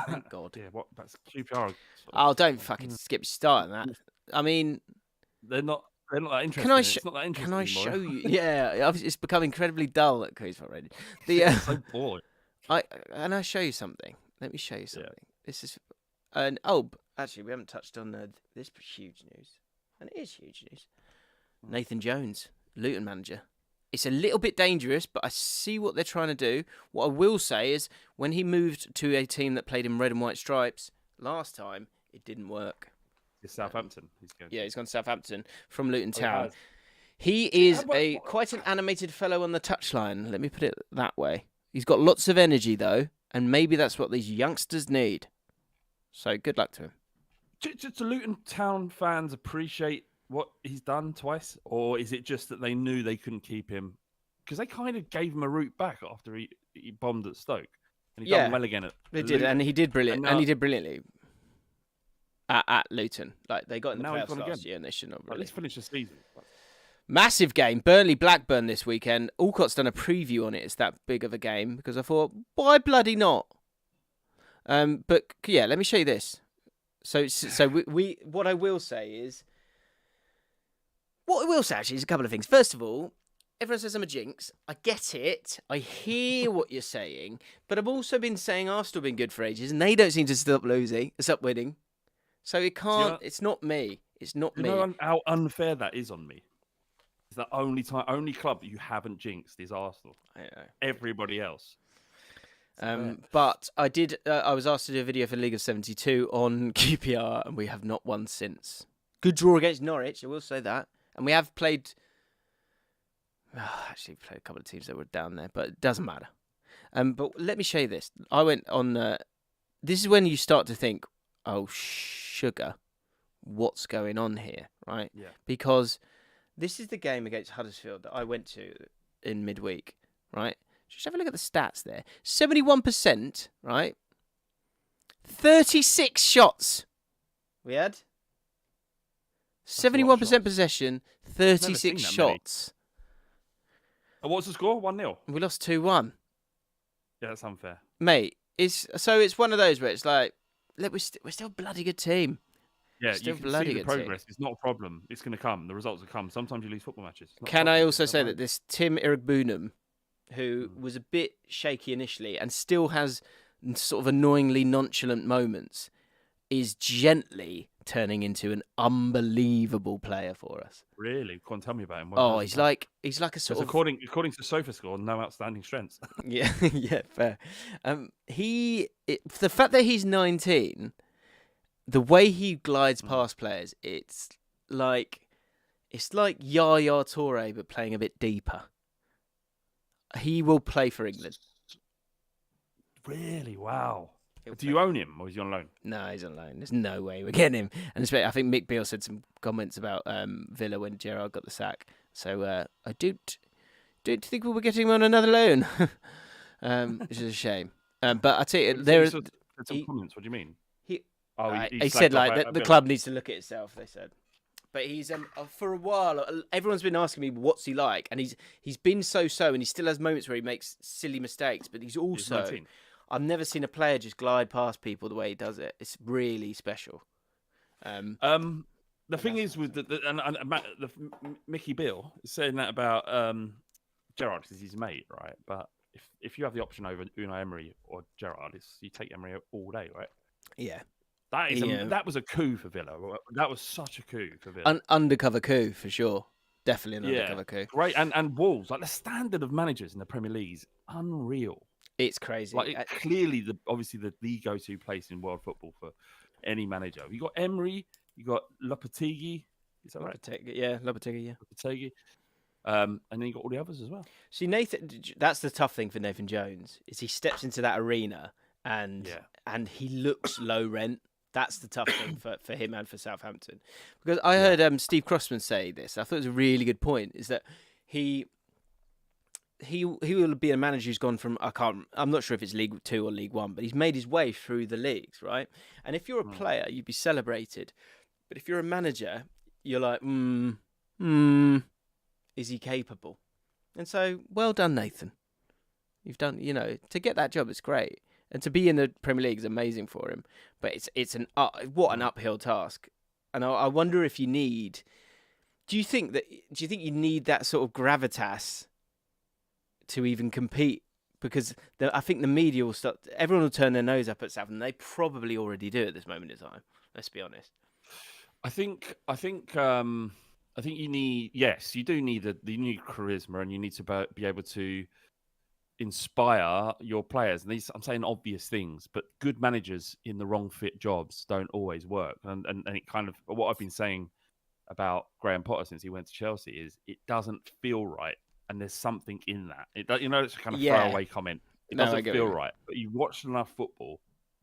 Thank God. Yeah, what? That's QPR. Oh, don't fucking skip starting that. I mean, they're not that interesting. It's not that interesting. Can I anymore. show you? Yeah, it's become incredibly dull at Queensford Radio. It's so bored. I show you something. Let me show you something. Yeah. This is actually we haven't touched on this huge news, and it is huge news. Nathan Jones, Luton manager. It's a little bit dangerous, but I see what they're trying to do. What I will say is, when he moved to a team that played in red and white stripes last time, it didn't work. It's Southampton. He's gone to Southampton from Luton Town. He is quite an animated fellow on the touchline. Let me put it that way. He's got lots of energy, though, and maybe that's what these youngsters need. So good luck to him. Do Luton Town fans appreciate what he's done twice, or is it just that they knew they couldn't keep him? Because they kind of gave him a route back after he bombed at Stoke, and he done well again they did, and he did brilliant, and he did brilliantly at Luton. Like they got in the playoffs last year, and they should not really. Let's finish the season. Massive game, Burnley-Blackburn this weekend. Alcott's done a preview on it. It's that big of a game because I thought, why bloody not? But yeah, let me show you this. So we what I will say is. What I will say, actually, is a couple of things. First of all, everyone says I'm a jinx. I get it. I hear what you're saying. But I've also been saying Arsenal have been good for ages, and they don't seem to stop winning. So it can't. It's not me. It's not me. You know how unfair that is on me? It's the only club that you haven't jinxed is Arsenal. I know. Everybody else. But I did. I was asked to do a video for League of 72 on QPR, and we have not won since. Good draw against Norwich, I will say that. And we have played a couple of teams that were down there, but it doesn't matter. But let me show you this. I went on... this is when you start to think, oh, sugar, what's going on here, right? Yeah. Because this is the game against Huddersfield that I went to in midweek, right? Just have a look at the stats there. 71%, right? 36 shots we had. 71% possession, 36 shots. What's the score? 1-0. We lost 2-1. Yeah, that's unfair, mate. It's one of those where it's like, look, we're still a bloody good team. Yeah, you can see the progress. It's not a problem. It's going to come. The results will come. Sometimes you lose football matches. Can I also say that this Tim Irigbunum, who was a bit shaky initially and still has sort of annoyingly nonchalant moments, is gently turning into an unbelievable player for us. Really? Come on, tell me about him. He's like a sort of... According to SofaScore, no outstanding strengths. yeah, fair. The fact that he's 19, the way he glides past players, it's like Yaya Toure, but playing a bit deeper. He will play for England. Really? Wow. Do you own him, or is he on loan? No, he's on loan. There's no way we're getting him. And especially, I think Mick Beale said some comments about Villa when Gerrard got the sack. So I don't think we'll be getting him on another loan, which is a shame. But I tell you, there are some comments. What do you mean? He said like the club needs to look at itself. They said, but he's for a while. Everyone's been asking me what's he like, and he's been so-so, and he still has moments where he makes silly mistakes. But he's also, I've never seen a player just glide past people the way he does it. It's really special. The thing is with the Mickey Beale is saying that about Gerrard because he's his mate, right? But if you have the option over Unai Emery or Gerrard, you take Emery all day, right? Yeah. That was a coup for Villa. That was such a coup for Villa. Undercover coup for sure. Definitely an undercover coup. Great, and Wolves, like the standard of managers in the Premier League is unreal. It's crazy. Like clearly, obviously the go-to place in world football for any manager. You got Emery, you got Lopetegui. Is that right? Lopetegui. Yeah. Lopetegui. And then you got all the others as well. See, Nathan, that's the tough thing for Nathan Jones is he steps into that arena and he looks low rent. That's the tough thing for him and for Southampton. Because I heard Steve Crossman say this. I thought it was a really good point. Is that he will be a manager who's gone from I'm not sure if it's League 2 or League 1, but he's made his way through the leagues, right? And if you're a player, you'd be celebrated. But if you're a manager, you're like, is he capable? And so, well done, Nathan. You've done, to get that job, it's great. And to be in the Premier League is amazing for him. But it's an uphill task. And I wonder if you need... Do you think you need that sort of gravitas to even compete? Because I think the media will start... Everyone will turn their nose up at Southampton. They probably already do at this moment in time. Let's be honest. I think you need... Yes, you do need you need charisma, and you need to be able to inspire your players. And I'm saying obvious things, but good managers in the wrong fit jobs don't always work. And it kind of... What I've been saying about Graham Potter since he went to Chelsea is it doesn't feel right. And there's something in that. It's a kind of throwaway comment. It doesn't feel right. But you've watched enough football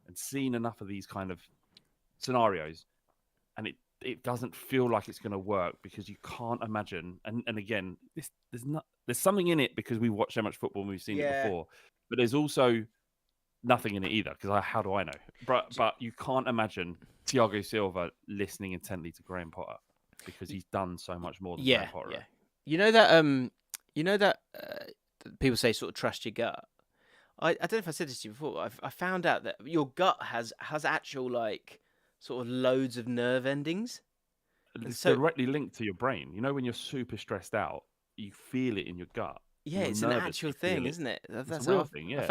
and seen enough of these kind of scenarios, and it doesn't feel like it's going to work because you can't imagine. And again, there's something in it because we watch so much football and we've seen it before. But there's also nothing in it either because how do I know? But you can't imagine Thiago Silva listening intently to Graham Potter because he's done so much more than Graham Potter. Yeah. You know that people say sort of trust your gut. I don't know if I said this to you before. I found out that your gut has actual like sort of loads of nerve endings. It's directly linked to your brain. You know when you're super stressed out, you feel it in your gut. Yeah, it's an actual thing, isn't it? That's a real thing. Yeah, I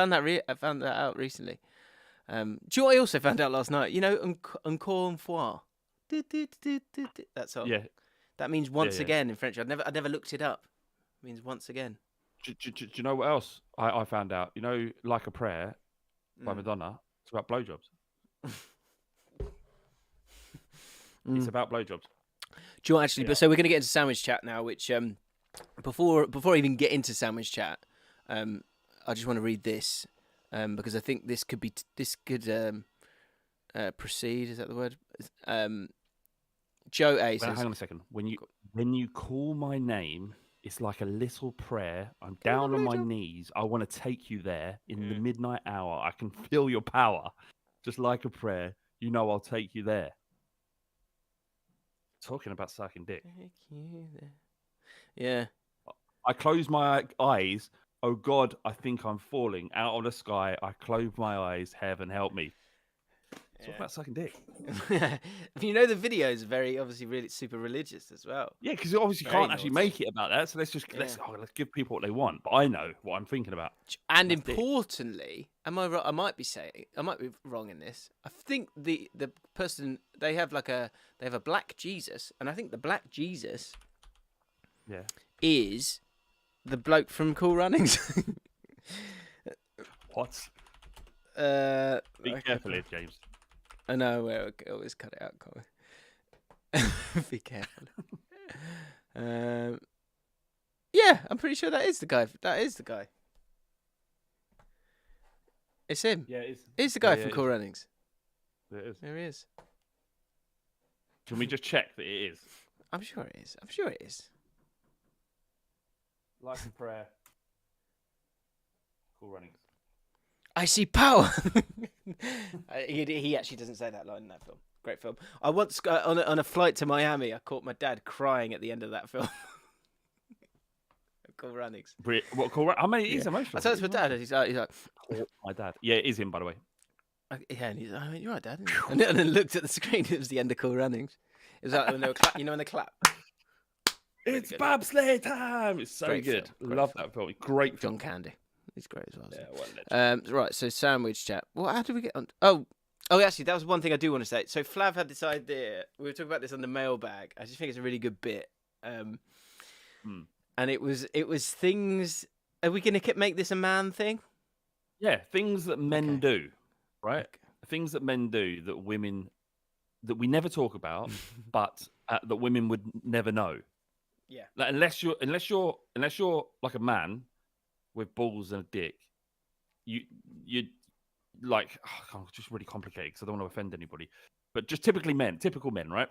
found that out recently. Do you know what I also found out last night? You know, encore une fois. That's all. Yeah. That means once again in French. I never looked it up. It means once again. Do you know what else I found out? You know, Like a Prayer by Madonna. It's about blowjobs. It's about blowjobs. Do you know actually? But so we're going to get into sandwich chat now. Which before I even get into sandwich chat, I just want to read this because I think this could proceed. Is that the word? Joe A says, hang on a second. When you call my name, it's like a little prayer. I'm down on my knees. I want to take you there in the midnight hour. I can feel your power. Just like a prayer. You know I'll take you there. Talking about sucking dick. Take you there. Yeah. I close my eyes. Oh God, I think I'm falling out of the sky. I close my eyes. Heaven help me. Talk about sucking dick. You know the video is obviously really super religious as well. Yeah, because you obviously can't actually make it about that. So let's give people what they want. But I know what I'm thinking about. And that's importantly, am I right? I might be wrong in this. I think the person they have a black Jesus, and I think the black Jesus, is the bloke from Cool Runnings. What? Be careful here, James. I know where I always cut it out, can't we? Be careful. Yeah, I'm pretty sure that is the guy. It's him. Yeah, it is. He's the guy Yeah, from it Cool is. Runnings. It is. There he is. Can we just check that it is? I'm sure it is. I'm sure it is. Life and prayer. Cool Runnings. I see power. He actually doesn't say that line in that film. Great film. I once on a flight to Miami, I caught my dad crying at the end of that film. Cool Runnings. What Cool Runnings? I mean, he's emotional. I told my dad. He's like, my dad. Yeah, it is him, by the way. yeah, and he's like, you're right, Dad. And then looked at the screen. It was the end of Cool Runnings. It was like when they were when they clap. It's bobsleigh time. It's so Great good. film. Love that film. Great film. John Candy. He's great as well. Yeah, right, so sandwich chat. Well, how did we get on? Oh, actually, that was one thing I do want to say. So Flav had this idea. We were talking about this on the mailbag. I just think it's a really good bit. And it was things. Are we going to make this a man thing? Yeah, things that men do, right? Okay. Things that men do that we never talk about, but that women would never know. Yeah. Like, unless you're like a man with balls and a dick, you like just really complicated because I don't want to offend anybody, but just typical men, right?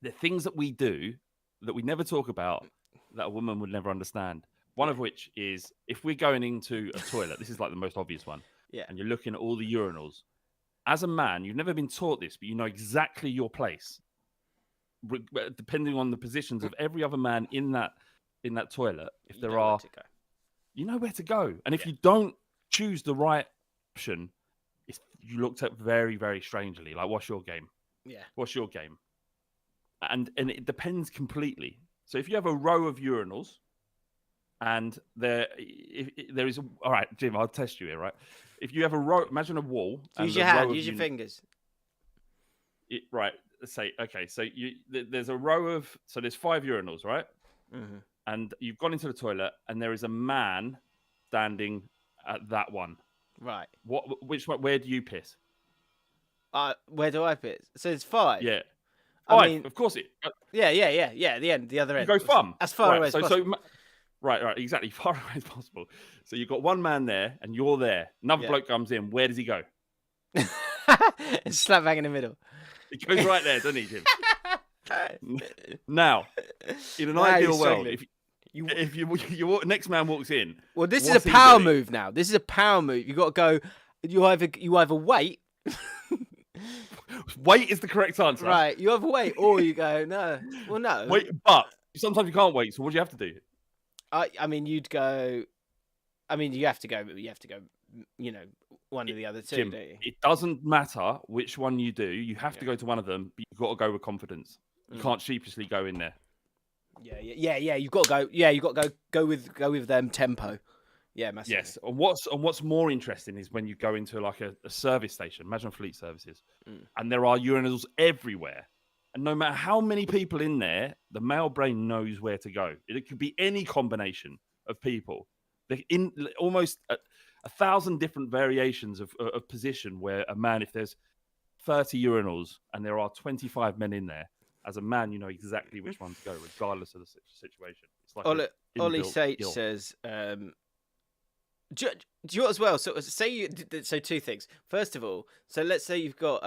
The things that we do that we never talk about that a woman would never understand. One of which is if we're going into a toilet, this is like the most obvious one. Yeah. And you're looking at all the urinals. As a man, you've never been taught this, but you know exactly your place, depending on the positions of every other man in that toilet. If there are, you know where to go. And if you don't choose the right option, you looked at very, very strangely. Like, what's your game? Yeah. What's your game? And it depends completely. So if you have a row of urinals, and there is all right, Jim, I'll test you here, right? If you have a row, imagine a wall. Use your hand. Use your fingers. Right. Say okay. So there's a row of there's 5 urinals, right? Mm-hmm. And you've gone into the toilet, and there is a man standing at that one. Right. Which one? Where do you piss? Where do I piss? So it's 5. Yeah. I mean, of course it. Yeah. The other end. You go thumb as far away as possible. Right, exactly. Far away as possible. So you've got one man there, and you're there. Another bloke comes in. Where does he go? Slap bang in the middle. He goes right there, doesn't he, Jim? Now, in an ideal world, if your next man walks in, well, this is a power move now. This is a power move. You got to go. You either wait. Wait is the correct answer. Right. You either wait or you go no. Well, no. Wait, but sometimes you can't wait. So what do you have to do? I mean, you'd go. I mean, you have to go. You know, one of the other two. Jim, don't you? it doesn't matter which one you do. You have to go to one of them, but you've got to go with confidence. You can't sheepishly go in there. Yeah. You've got to go. Yeah, you've got to go with them tempo. Yeah, massively. Yes. And what's more interesting is when you go into like a service station. Imagine fleet services, and there are urinals everywhere. And no matter how many people in there, the male brain knows where to go. It could be any combination of people. In almost 1,000 different variations of position where a man, if there's 30 urinals and there are 25 men in there, as a man, you know exactly which one to go, regardless of the situation. It's like Ollie Sage says, do you know as well? So so 2 things. First of all, so let's say you've got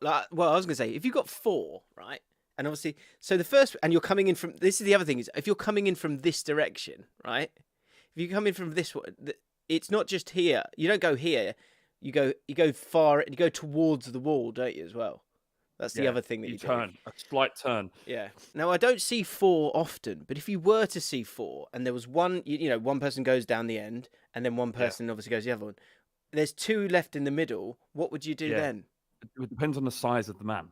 like, well, I was going to say, if you've got 4, right? And obviously, so the first, and you're coming in from, this is the other thing, is if you're coming in from this direction, right? If you come in from this one, it's not just here. You don't go here. You go far, you go towards the wall, don't you, as well? That's the other thing that you turn, a slight turn. Yeah. Now, I don't see 4 often, but if you were to see 4, and there was one, one person goes down the end, and then one person obviously goes the other one, there's 2 left in the middle, what would you do then? It depends on the size of the man.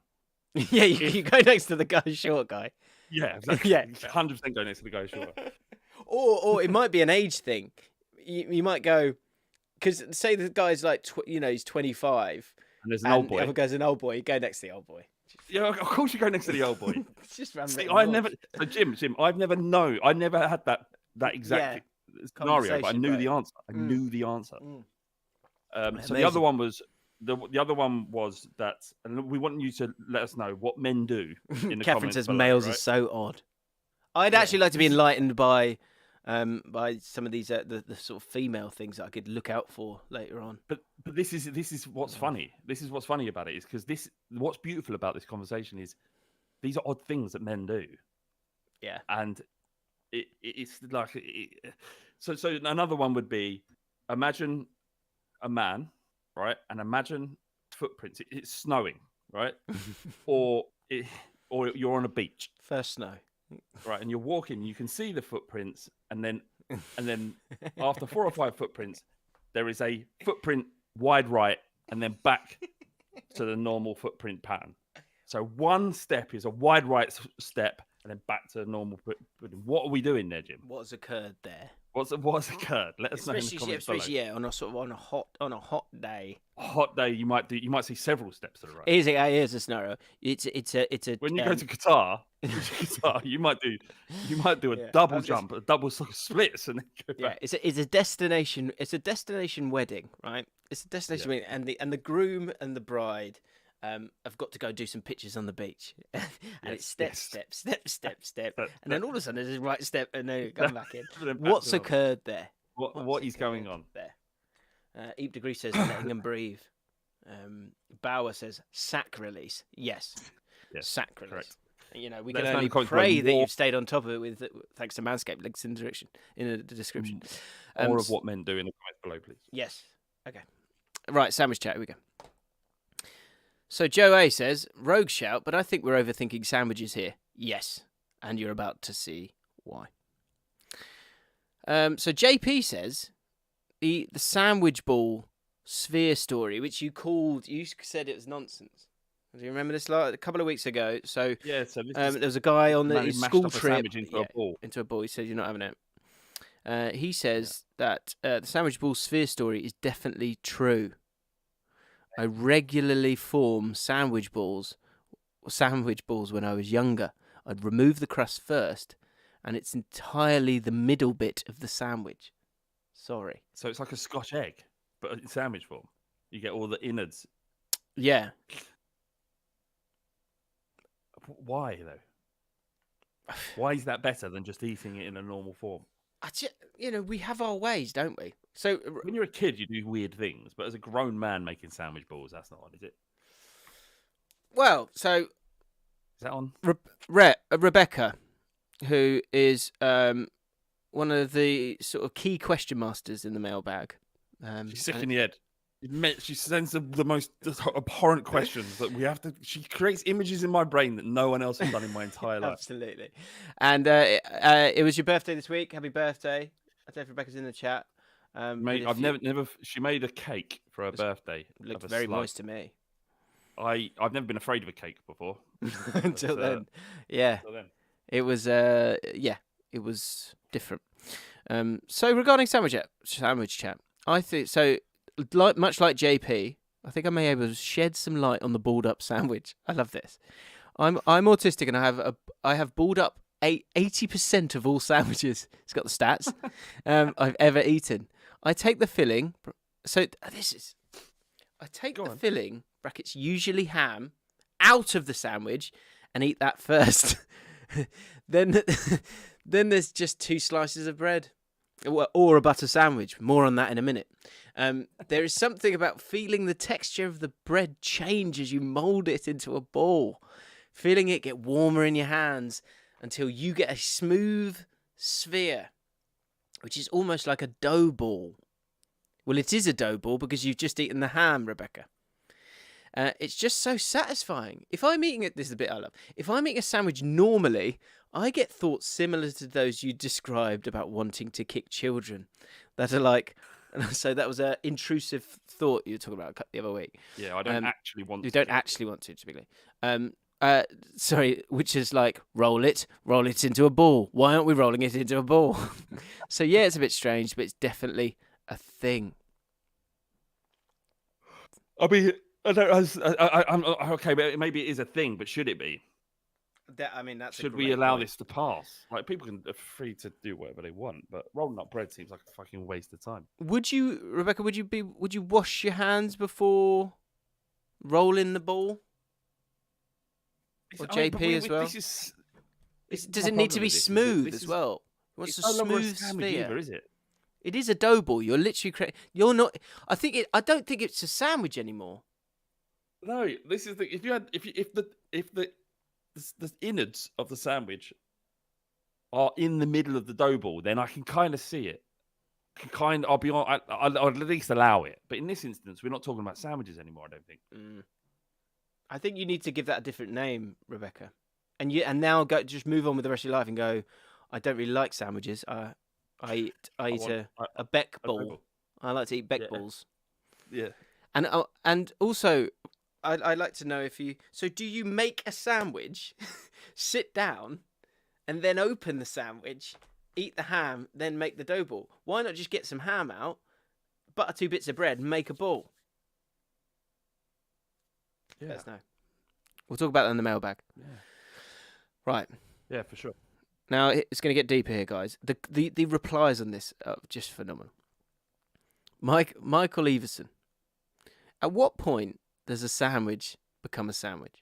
Yeah, you go next to the guy short guy. Yeah, exactly. Yeah, 100% go next to the guy short. or it might be an age thing. You might go, because say the guy's like, he's 25. And there's an old boy. The other guy's an old boy. You go next to the old boy. Yeah, of course you go next to the old boy. It's just Jim, I've never known. I never had that exact scenario, but I knew the answer. I knew the answer. So the other one was that, and we want you to let us know what men do in the Catherine comments says below, males right? are so odd. I'd actually like to be enlightened by by some of these the sort of female things that I could look out for later on. But this is what's funny. This is what's funny about it is because what's beautiful about this conversation is these are odd things that men do. Yeah, and it's like so another one would be imagine a man, right, and imagine footprints. It's snowing, right, or you're on a beach. First snow. Right, and you're walking, you can see the footprints, and then after 4 or 5 footprints, there is a footprint wide right, and then back to the normal footprint pattern. So one step is a wide right step, and then back to the normal footprint. What are we doing there, Jim? What has occurred there? What's occurred? Let us know in the comments below. Yeah, on a hot day. A hot day, you might see several steps to the right. Here's a scenario. It's a when you go to Qatar, you might do a double jump, a double splits, and then go back. It's a destination. It's a destination wedding, right? It's a destination wedding, and the groom and the bride have got to go do some pictures on the beach, and it's step, and then all of a sudden there's a right step, and then come back in. What's occurred there? What is going on there? Eep Degree says letting them breathe. Bauer says sack release. Yes, sack release. Correct. You know, we can only pray that you've stayed on top of it with thanks to Manscaped. Links in the description. More of what men do in the comments below, please. Yes. Okay. Right, sandwich chat. Here we go. So Joe A says, rogue shout, but I think we're overthinking sandwiches here. Yes, and you're about to see why. So JP says, the sandwich ball sphere story, which you said it was nonsense. Do you remember this a couple of weeks ago? So yeah, so there was a guy on his school trip into a ball. He said you're not having it. He says that the sandwich ball sphere story is definitely true. I regularly form sandwich balls when I was younger. I'd remove the crust first, and it's entirely the middle bit of the sandwich. Sorry. So it's like a Scotch egg, but in sandwich form. You get all the innards. Yeah. Why, though? Why is that better than just eating it in a normal form? We have our ways, don't we? So when you're a kid, you do weird things, but as a grown man making sandwich balls, that's not odd, is it? Well, so is that on? Rebecca, who is one of the sort of key question masters in the mailbag. She's sick in the head. She sends the most abhorrent questions that we have to. She creates images in my brain that no one else has done in my entire life. Absolutely. And it was your birthday this week. Happy birthday! I don't know if Rebecca's in the chat. I've never. She made a cake for her birthday. Looked very moist to me. I've never been afraid of a cake before until then. Yeah. Until then. It was it was different. So regarding sandwich chat, I think so. Much like JP, I think I may be able to shed some light on the balled up sandwich. I love this. I'm autistic and I have balled up 80% of all sandwiches. It's got the stats I've ever eaten. I take the filling. So I take the filling brackets usually ham out of the sandwich and eat that first. then there's just 2 slices of bread. Or a butter sandwich. More on that in a minute. There is something about feeling the texture of the bread change as you mould it into a ball. Feeling it get warmer in your hands until you get a smooth sphere, which is almost like a dough ball. Well, it is a dough ball because you've just eaten the ham, Rebecca. It's just so satisfying. If I'm eating it, this is the bit I love. If I'm eating a sandwich normally, I get thoughts similar to those you described about wanting to kick children. That are like, so that was an intrusive thought you were talking about the other week. Yeah, I don't actually want to. You don't actually want to, typically. Sorry, which is like, roll it into a ball. Why aren't we rolling it into a ball? So yeah, it's a bit strange, but it's definitely a thing. I mean, I'm okay, but maybe it is a thing, but should it be? Should we allow this to pass? Like, people are free to do whatever they want, but rolling up bread seems like a fucking waste of time. Would you, Rebecca? Would you wash your hands before rolling the ball? Or JP as well? Does it need to be smooth as well? wants It's a no longer a smooth sandwich sphere. either, is it? It is a dough ball. You're literally creating. You're not. I don't think it's a sandwich anymore. No, this is the if the innards of the sandwich are in the middle of the dough ball, then I can kind of see it. I'll be on. I'll at least allow it. But in this instance, we're not talking about sandwiches anymore. I don't think. I think you need to give that a different name, Rebecca. And now just move on with the rest of your life and go. I don't really like sandwiches. I eat a Beck ball. I like to eat Beck balls. Yeah. And also, I'd like to know if you. So, do you make a sandwich, sit down, and then open the sandwich, eat the ham, then make the dough ball? Why not just get some ham out, butter 2 bits of bread, and make a ball? Yeah. Let us know. We'll talk about that in the mailbag. Yeah. Right. Yeah, for sure. Now it's going to get deeper here, guys. The replies on this are just phenomenal. Michael Everson. At what point does a sandwich become a sandwich?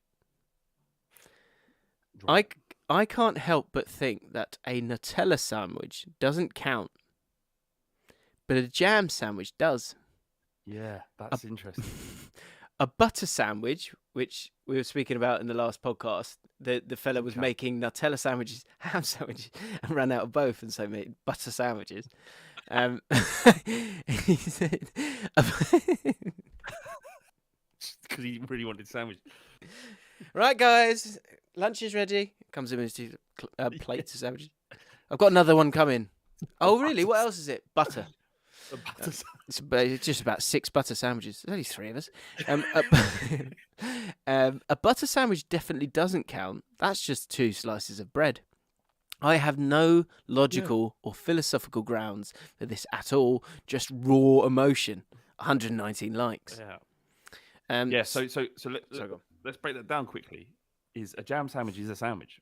Right. I can't help but think that a Nutella sandwich doesn't count, but a jam sandwich does. Yeah, that's interesting. A butter sandwich, which we were speaking about in the last podcast, the fella was making Nutella sandwiches, ham sandwiches, and ran out of both, and so made butter sandwiches. He said, because he really wanted sandwich. Right, guys, lunch is ready. Comes in with 2 plates of sandwiches. I've got another one coming. Oh, really? What else is it? Butter. It's just about 6 butter sandwiches. There's only 3 of us. A butter sandwich definitely doesn't count. That's just 2 slices of bread. I have no logical or philosophical grounds for this at all. Just raw emotion. 119 likes. Yeah. So let's break that down quickly. Is a jam sandwich is a sandwich.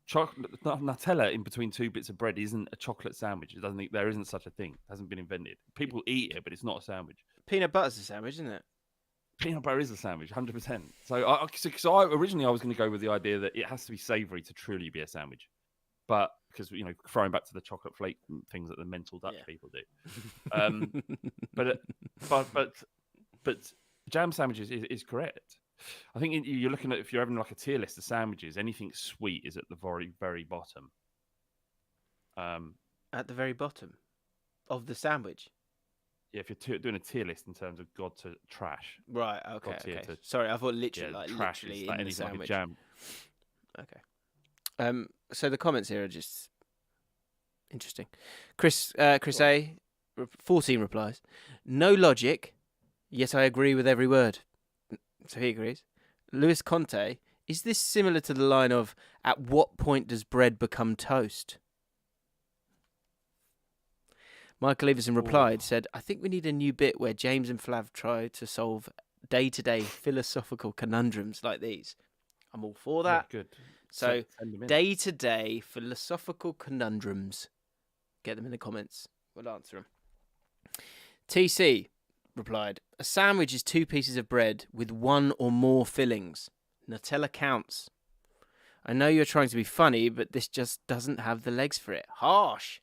Nutella in between 2 bits of bread isn't a chocolate sandwich. There isn't such a thing. It hasn't been invented. People eat it, but it's not a sandwich. Peanut butter's a sandwich, isn't it? Peanut butter is a sandwich, 100%. So originally I was going to go with the idea that it has to be savoury to truly be a sandwich, but because throwing back to the chocolate flake things that the mental Dutch people do. But jam sandwiches is correct. I think you're looking at, if you're having like a tier list of sandwiches, anything sweet is at the very, very bottom. At the very bottom of the sandwich? Yeah, if you're doing a tier list in terms of God to trash. Right, okay. Sorry, I thought literally, trash literally is in the anything sandwich. like a jam. Okay. So the comments here are just interesting. Chris A, 14 replies. No logic, yet I agree with every word. So he agrees. Luis Conte, is this similar to the line of, at what point does bread become toast? Michael Everson replied, said, I think we need a new bit where James and Flav try to solve day-to-day philosophical conundrums like these. I'm all for that. Yeah, good. So, day-to-day philosophical conundrums. Get them in the comments. We'll answer them. TC replied, a sandwich is 2 pieces of bread with 1 or more fillings. Nutella counts. I know you're trying to be funny, but this just doesn't have the legs for it. Harsh.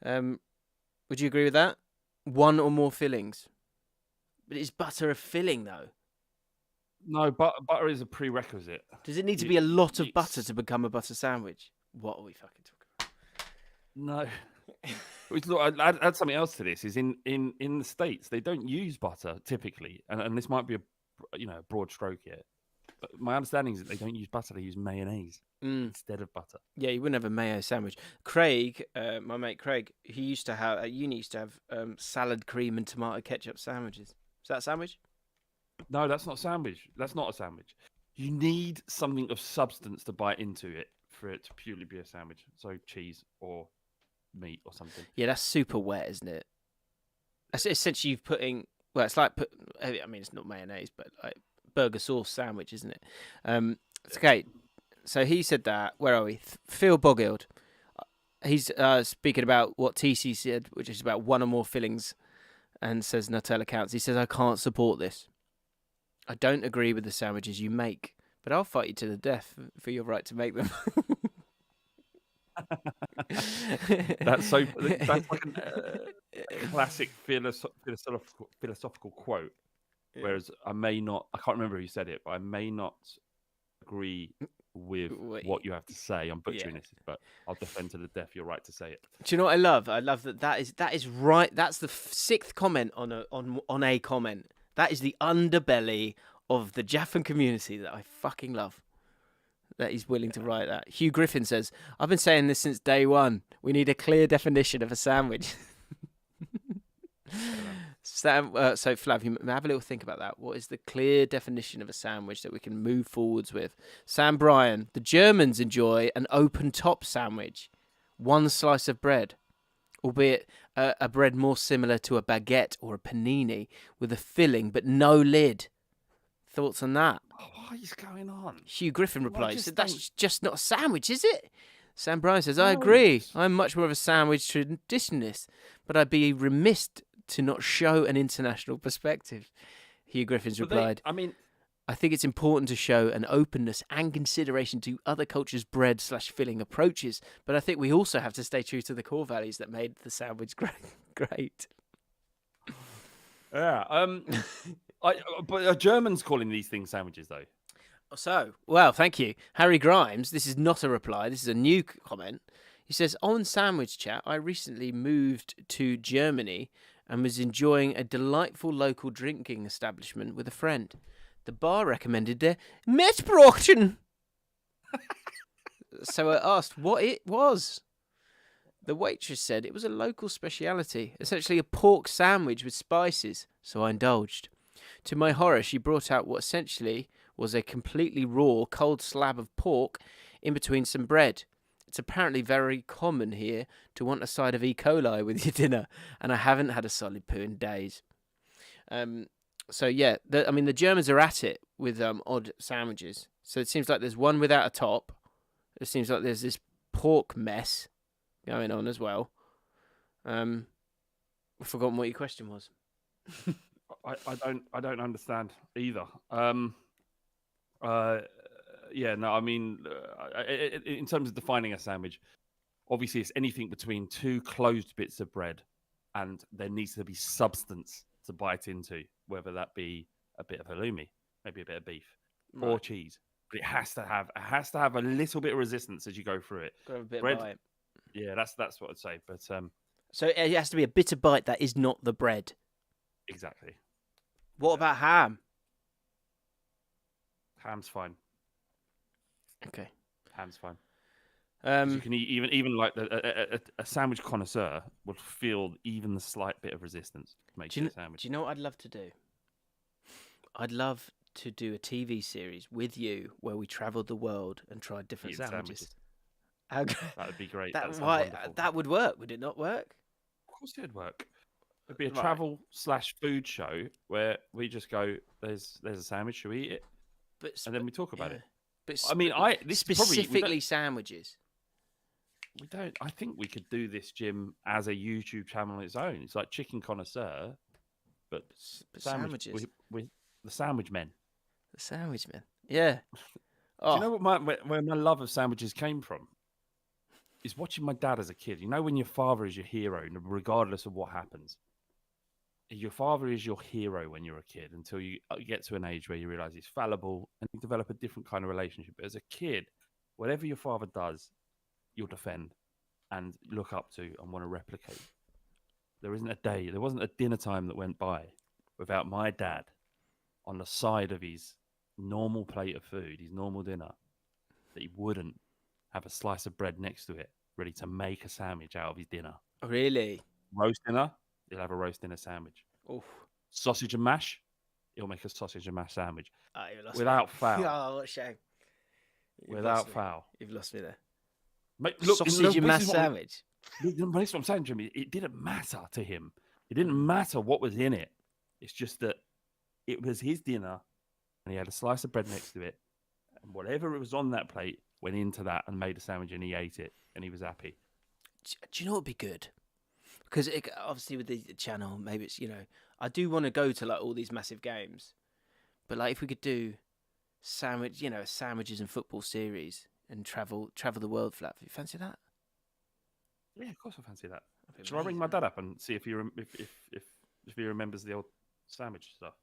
Would you agree with that? 1 or more fillings. But is butter a filling, though? No, butter is a prerequisite. Does it need to be a lot of butter to become a butter sandwich? What are we fucking talking about? No. Look, I'd add something else to this. Is in the States, they don't use butter typically. And this might be a broad stroke here. But my understanding is that they don't use butter, they use mayonnaise instead of butter. Yeah, you wouldn't have a mayo sandwich. Craig, my mate Craig, he used to have, at uni, used to have salad cream and tomato ketchup sandwiches. Is that a sandwich? No, that's not a sandwich. That's not a sandwich. You need something of substance to bite into it for it to purely be a sandwich. So cheese or meat or something. Yeah, that's super wet, isn't it? That's essentially you've putting, well, it's like, it's not mayonnaise, but like burger sauce sandwich, isn't it? It's okay. So he said that. Where are we? Phil Boggild. He's speaking about what TC said, which is about 1 or more fillings, and says Nutella counts. He says, I can't support this. I don't agree with the sandwiches you make, but I'll fight you to the death for your right to make them. That's so. That's like a classic philosophical quote. Yeah. Whereas I can't remember who said it, but I may not agree with what you have to say. I'm butchering this, but I'll defend to the death your right to say it. Do you know what I love? I love that is right. That's the sixth comment on a comment. That is the underbelly of the Jaffn community that I fucking love. That he's willing to write that. Hugh Griffin says, "I've been saying this since day one. We need a clear definition of a sandwich." Sam, so Flav, you have a little think about that. What is the clear definition of a sandwich that we can move forwards with? Sam Bryan, the Germans enjoy an open top sandwich, one slice of bread, albeit a bread more similar to a baguette or a panini with a filling but no lid. Thoughts on that? Oh, what is going on? Hugh Griffin replies, "That's just not a sandwich, is it?" Sam Bryan says, "I agree. I'm much more of a sandwich traditionalist, but I'd be remiss to not show an international perspective." Hugh Griffin's replied, "I think it's important to show an openness and consideration to other cultures' bread/filling approaches, but I think we also have to stay true to the core values that made the sandwich great." Yeah. But are Germans calling these things sandwiches, though? So, well, thank you. Harry Grimes, this is not a reply, this is a new comment. He says, "On Sandwich Chat, I recently moved to Germany and was enjoying a delightful local drinking establishment with a friend. The bar recommended their Mettbrötchen." So I asked what it was. The waitress said it was a local speciality, essentially a pork sandwich with spices, so I indulged. To my horror, she brought out what essentially was a completely raw, cold slab of pork in between some bread. It's apparently very common here to want a side of E. coli with your dinner, and I haven't had a solid poo in days. So yeah, the Germans are at it with odd sandwiches. So it seems like there's one without a top. It seems like there's this pork mess going on as well. I've forgotten what your question was. I don't understand either. In terms of defining a sandwich, obviously it's anything between two closed bits of bread, and there needs to be substance to bite into, whether that be a bit of halloumi, maybe a bit of beef, or cheese. But it has to have a little bit of resistance as you go through it. Got to have a bit bread, of bite. Yeah, that's what I'd say. But so it has to be a bitter bite that is not the bread. Exactly. What about ham? Ham's fine. Okay. Ham's fine. You can eat even like a sandwich connoisseur will feel even the slight bit of resistance to make a sandwich. Do you know what I'd love to do? I'd love to do a TV series with you where we travelled the world and tried different sandwiches. That would be great. That would work. Would it not work? Of course it would work. It'd be a travel/food show where we just go, there's a sandwich, should we eat it? And then we talk about it. But specifically sandwiches. We don't. I think we could do this, Jim, as a YouTube channel on its own. It's like Chicken Connoisseur, but sandwiches. With the Sandwich Men. The Sandwich Men. Yeah. Do you know where my love of sandwiches came from? Is watching my dad as a kid. You know when your father is your hero, regardless of what happens. Your father is your hero when you're a kid until you get to an age where you realise he's fallible and you develop a different kind of relationship. But as a kid, whatever your father does, you'll defend and look up to and want to replicate. There wasn't a dinner time that went by without my dad on the side of his normal plate of food, his normal dinner, that he wouldn't have a slice of bread next to it, ready to make a sandwich out of his dinner. Really? Roast dinner, he'll have a roast dinner sandwich. Oof. Sausage and mash, he'll make a sausage and mash sandwich. Without fail. Oh, what a shame. Without fail. You've lost me there. Mate, look, sausage and mash sandwich. That's what I'm saying, Jimmy. It didn't matter to him. It didn't matter what was in it. It's just that it was his dinner and he had a slice of bread next to it. And whatever it was on that plate went into that and made a sandwich and he ate it and he was happy. Do you know what would be good? Because obviously with the channel, maybe it's, I do want to go to like all these massive games. But like if we could do sandwiches and football series and travel the world, Flat. You fancy that? Yeah, of course I fancy that. That'd be Shall I ring amazing, my that. dad up and see if if he remembers the old sandwich stuff?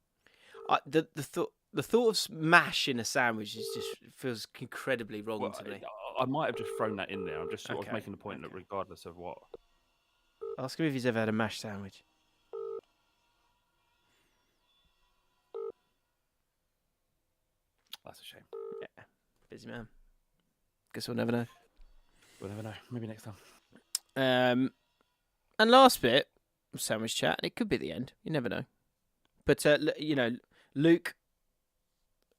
The thought of mash in a sandwich is just feels incredibly wrong Well, to me. I might have just thrown that in there. I'm just sort of Okay, making the point that okay. regardless of what. Ask him if he's ever had a mash sandwich. That's a shame. Yeah, busy man. Guess we'll never know. We'll never know. Maybe next time. And last bit of sandwich chat. It could be the end. You never know. But Luke,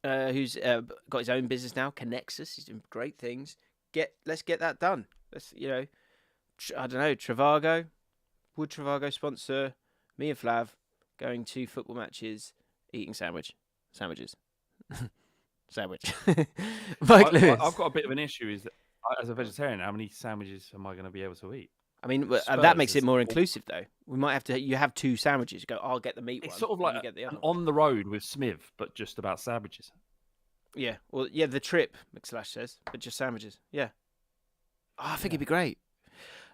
who's got his own business now, connects us. He's doing great things. Let's get that done. Let's I don't know. Trivago, would Trivago sponsor me and Flav going to football matches, eating sandwiches? Sandwich. Mike Lewis. I've got a bit of an issue. Is that as a vegetarian, how many sandwiches am I going to be able to eat? I mean, that makes it more inclusive, though. We might have to. You have two sandwiches. You go, I'll get the meat one. It's sort of like you get the other on the road with Smith, but just about sandwiches. Yeah. Well, yeah, the trip, McSlash says, but just sandwiches. Yeah. Oh, I think it'd be great.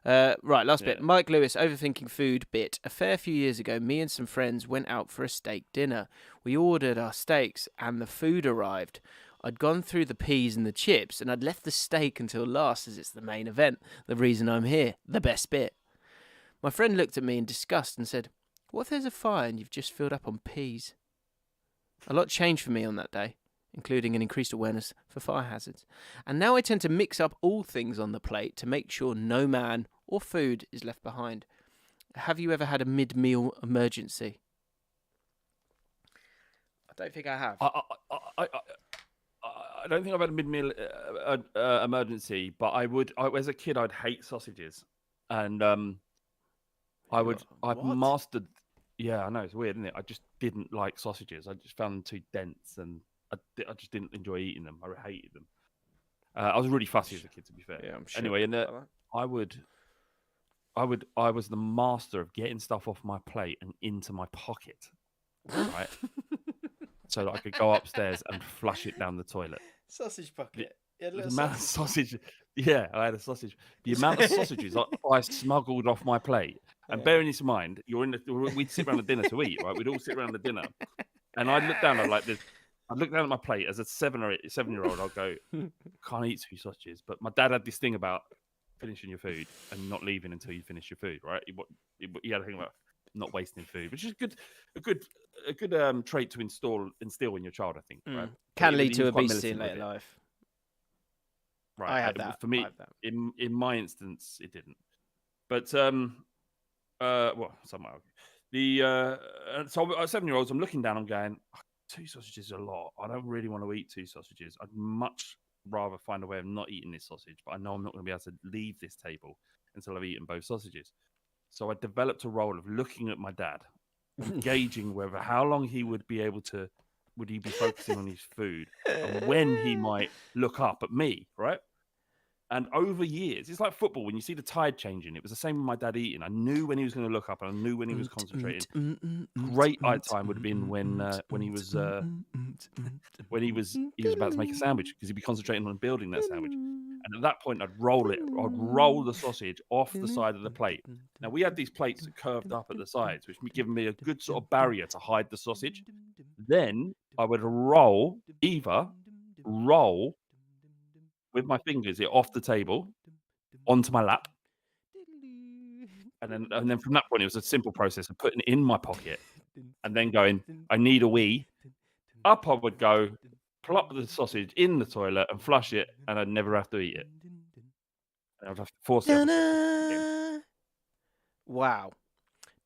Right, last bit. Mike Lewis, overthinking food bit. A fair few years ago, me and some friends went out for a steak dinner. We ordered our steaks and the food arrived. I'd gone through the peas and the chips and I'd left the steak until last as it's the main event. The reason I'm here. The best bit. My friend looked at me in disgust and said, what if there's a fire and you've just filled up on peas? A lot changed for me on that day, including an increased awareness for fire hazards. And now I tend to mix up all things on the plate to make sure no man or food is left behind. Have you ever had a mid-meal emergency? I don't think I have. I don't think I've had a mid-meal emergency, but as a kid, I'd hate sausages, and I've mastered. Yeah, I know it's weird, isn't it? I just didn't like sausages. I just found them too dense, and I just didn't enjoy eating them. I hated them. I was really fussy as a kid, to be fair. Yeah, I'm sure. Anyway, I was the master of getting stuff off my plate and into my pocket, right? So that I could go upstairs and flush it down the toilet. Sausage pocket. The amount of sausage. Yeah, I had a sausage. The amount of sausages I smuggled off my plate. And bearing this in mind, we'd sit around the dinner to eat, right? We'd all sit around the dinner. And I'd look down, I'd look down at my plate as a 7-year-old. I'd go, can't eat 2 sausages. But my dad had this thing about finishing your food and not leaving until you finish your food, right? He had a thing about not wasting food, which is a good trait to instill in your child, I think. Right? Can lead to obesity in later life. Right, I have that. For me, in my instance, it didn't. But well, some might argue. So 7-year-olds, I'm looking down, I'm going, 2 sausages is a lot. I don't really want to eat 2 sausages. I'd much rather find a way of not eating this sausage, but I know I'm not going to be able to leave this table until I've eaten both sausages. So I developed a role of looking at my dad, and gauging how long he would be focusing on his food, and when he might look up at me, right? And over years, it's like football. When you see the tide changing, it was the same with my dad eating. I knew when he was going to look up, and I knew when he was concentrating. Great eye time would have been when he was about to make a sandwich, because he'd be concentrating on building that sandwich. And at that point, I'd roll the sausage off the side of the plate. Now we had these plates that curved up at the sides, which would give me a good sort of barrier to hide the sausage. Then I would roll with my fingers off the table onto my lap, and then from that point it was a simple process of putting it in my pocket and then going, I need a wee. Up I would go, plop the sausage in the toilet and flush it, and I'd never have to eat it. And I'd have to force it. Wow.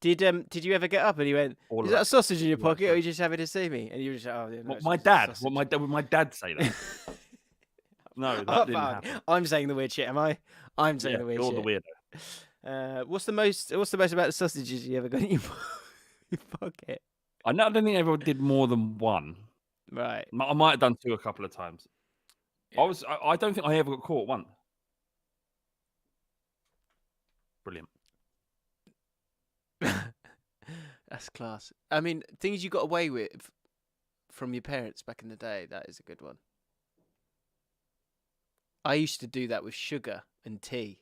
Did you ever get up and he went, is that a sausage in your pocket, or are you just happy to see me? And you were just like, oh, yeah, no, would my dad say that? No, that didn't happen. I'm saying the weird shit, am I? I'm saying the weird shit. You're the weirdo. What's the most about the sausages you ever got in your pocket? I don't think I ever did more than one. Right. I might have done 2 a couple of times. Yeah. I don't think I ever got caught one. Brilliant. That's class. I mean, things you got away with from your parents back in the day, that is a good one. I used to do that with sugar and tea.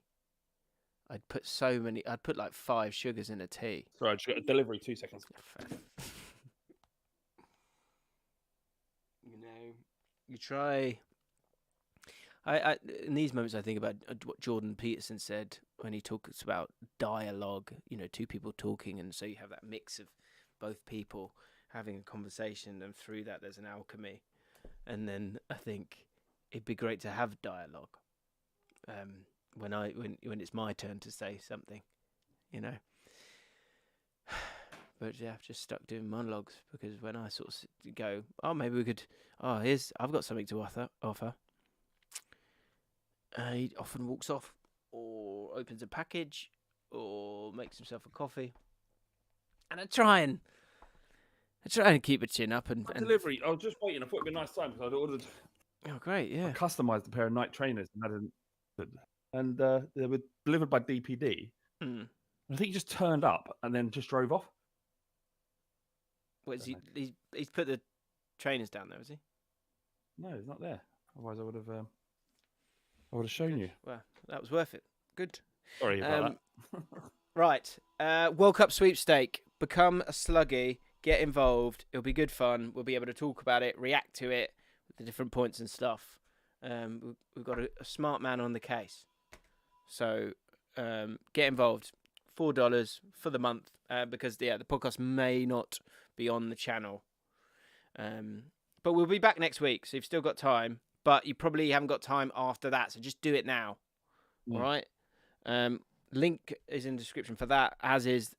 I'd put so many. I'd put like 5 sugars in a tea. Sorry, I just got a delivery. 2 seconds. You know, you try. I in these moments I think about what Jordan Peterson said when he talks about dialogue. You know, 2 people talking, and so you have that mix of both people having a conversation, and through that there's an alchemy. And then I think it'd be great to have dialogue when it's my turn to say something, you know. But yeah, I've just stuck doing monologues because when I sort of go, oh, maybe we could. Oh, I've got something to offer. He often walks off, or opens a package, or makes himself a coffee, and I try and keep a chin up and Delivery. I was just waiting. I thought it'd be a nice time because I'd ordered. Oh, great! Yeah, I customized a pair of night trainers and they were delivered by DPD. Mm. I think he just turned up and then just drove off. What is he? He's put the trainers down there, is he? No, he's not there. Otherwise, I would have shown you. Well, that was worth it. Good. Sorry about that. Right. World Cup sweepstake. Become a sluggy. Get involved. It'll be good fun. We'll be able to talk about it, react to it, with the different points and stuff. We've got a smart man on the case. So get involved. $4 for the month because the podcast may not be on the channel. But we'll be back next week, so you've still got time. But you probably haven't got time after that, so just do it now. All right? Link is in the description for that, as is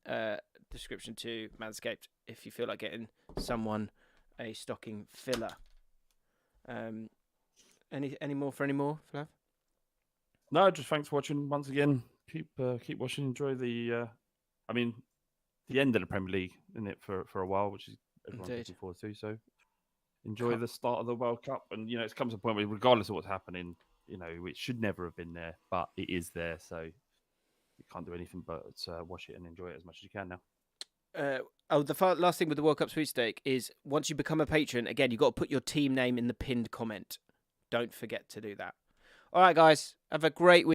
description to Manscaped if you feel like getting someone a stocking filler. Any more, Flav? No, just thanks for watching once again. Keep watching. Enjoy the end of the Premier League, isn't it, for a while, which is everyone's looking forward to. So enjoy the start of the World Cup, and it's come to a point where, regardless of what's happening, it should never have been there, but it is there. So you can't do anything but watch it and enjoy it as much as you can now. The last thing with the World Cup sweepstake is once you become a patron, again, you've got to put your team name in the pinned comment. Don't forget to do that. All right, guys, have a great week.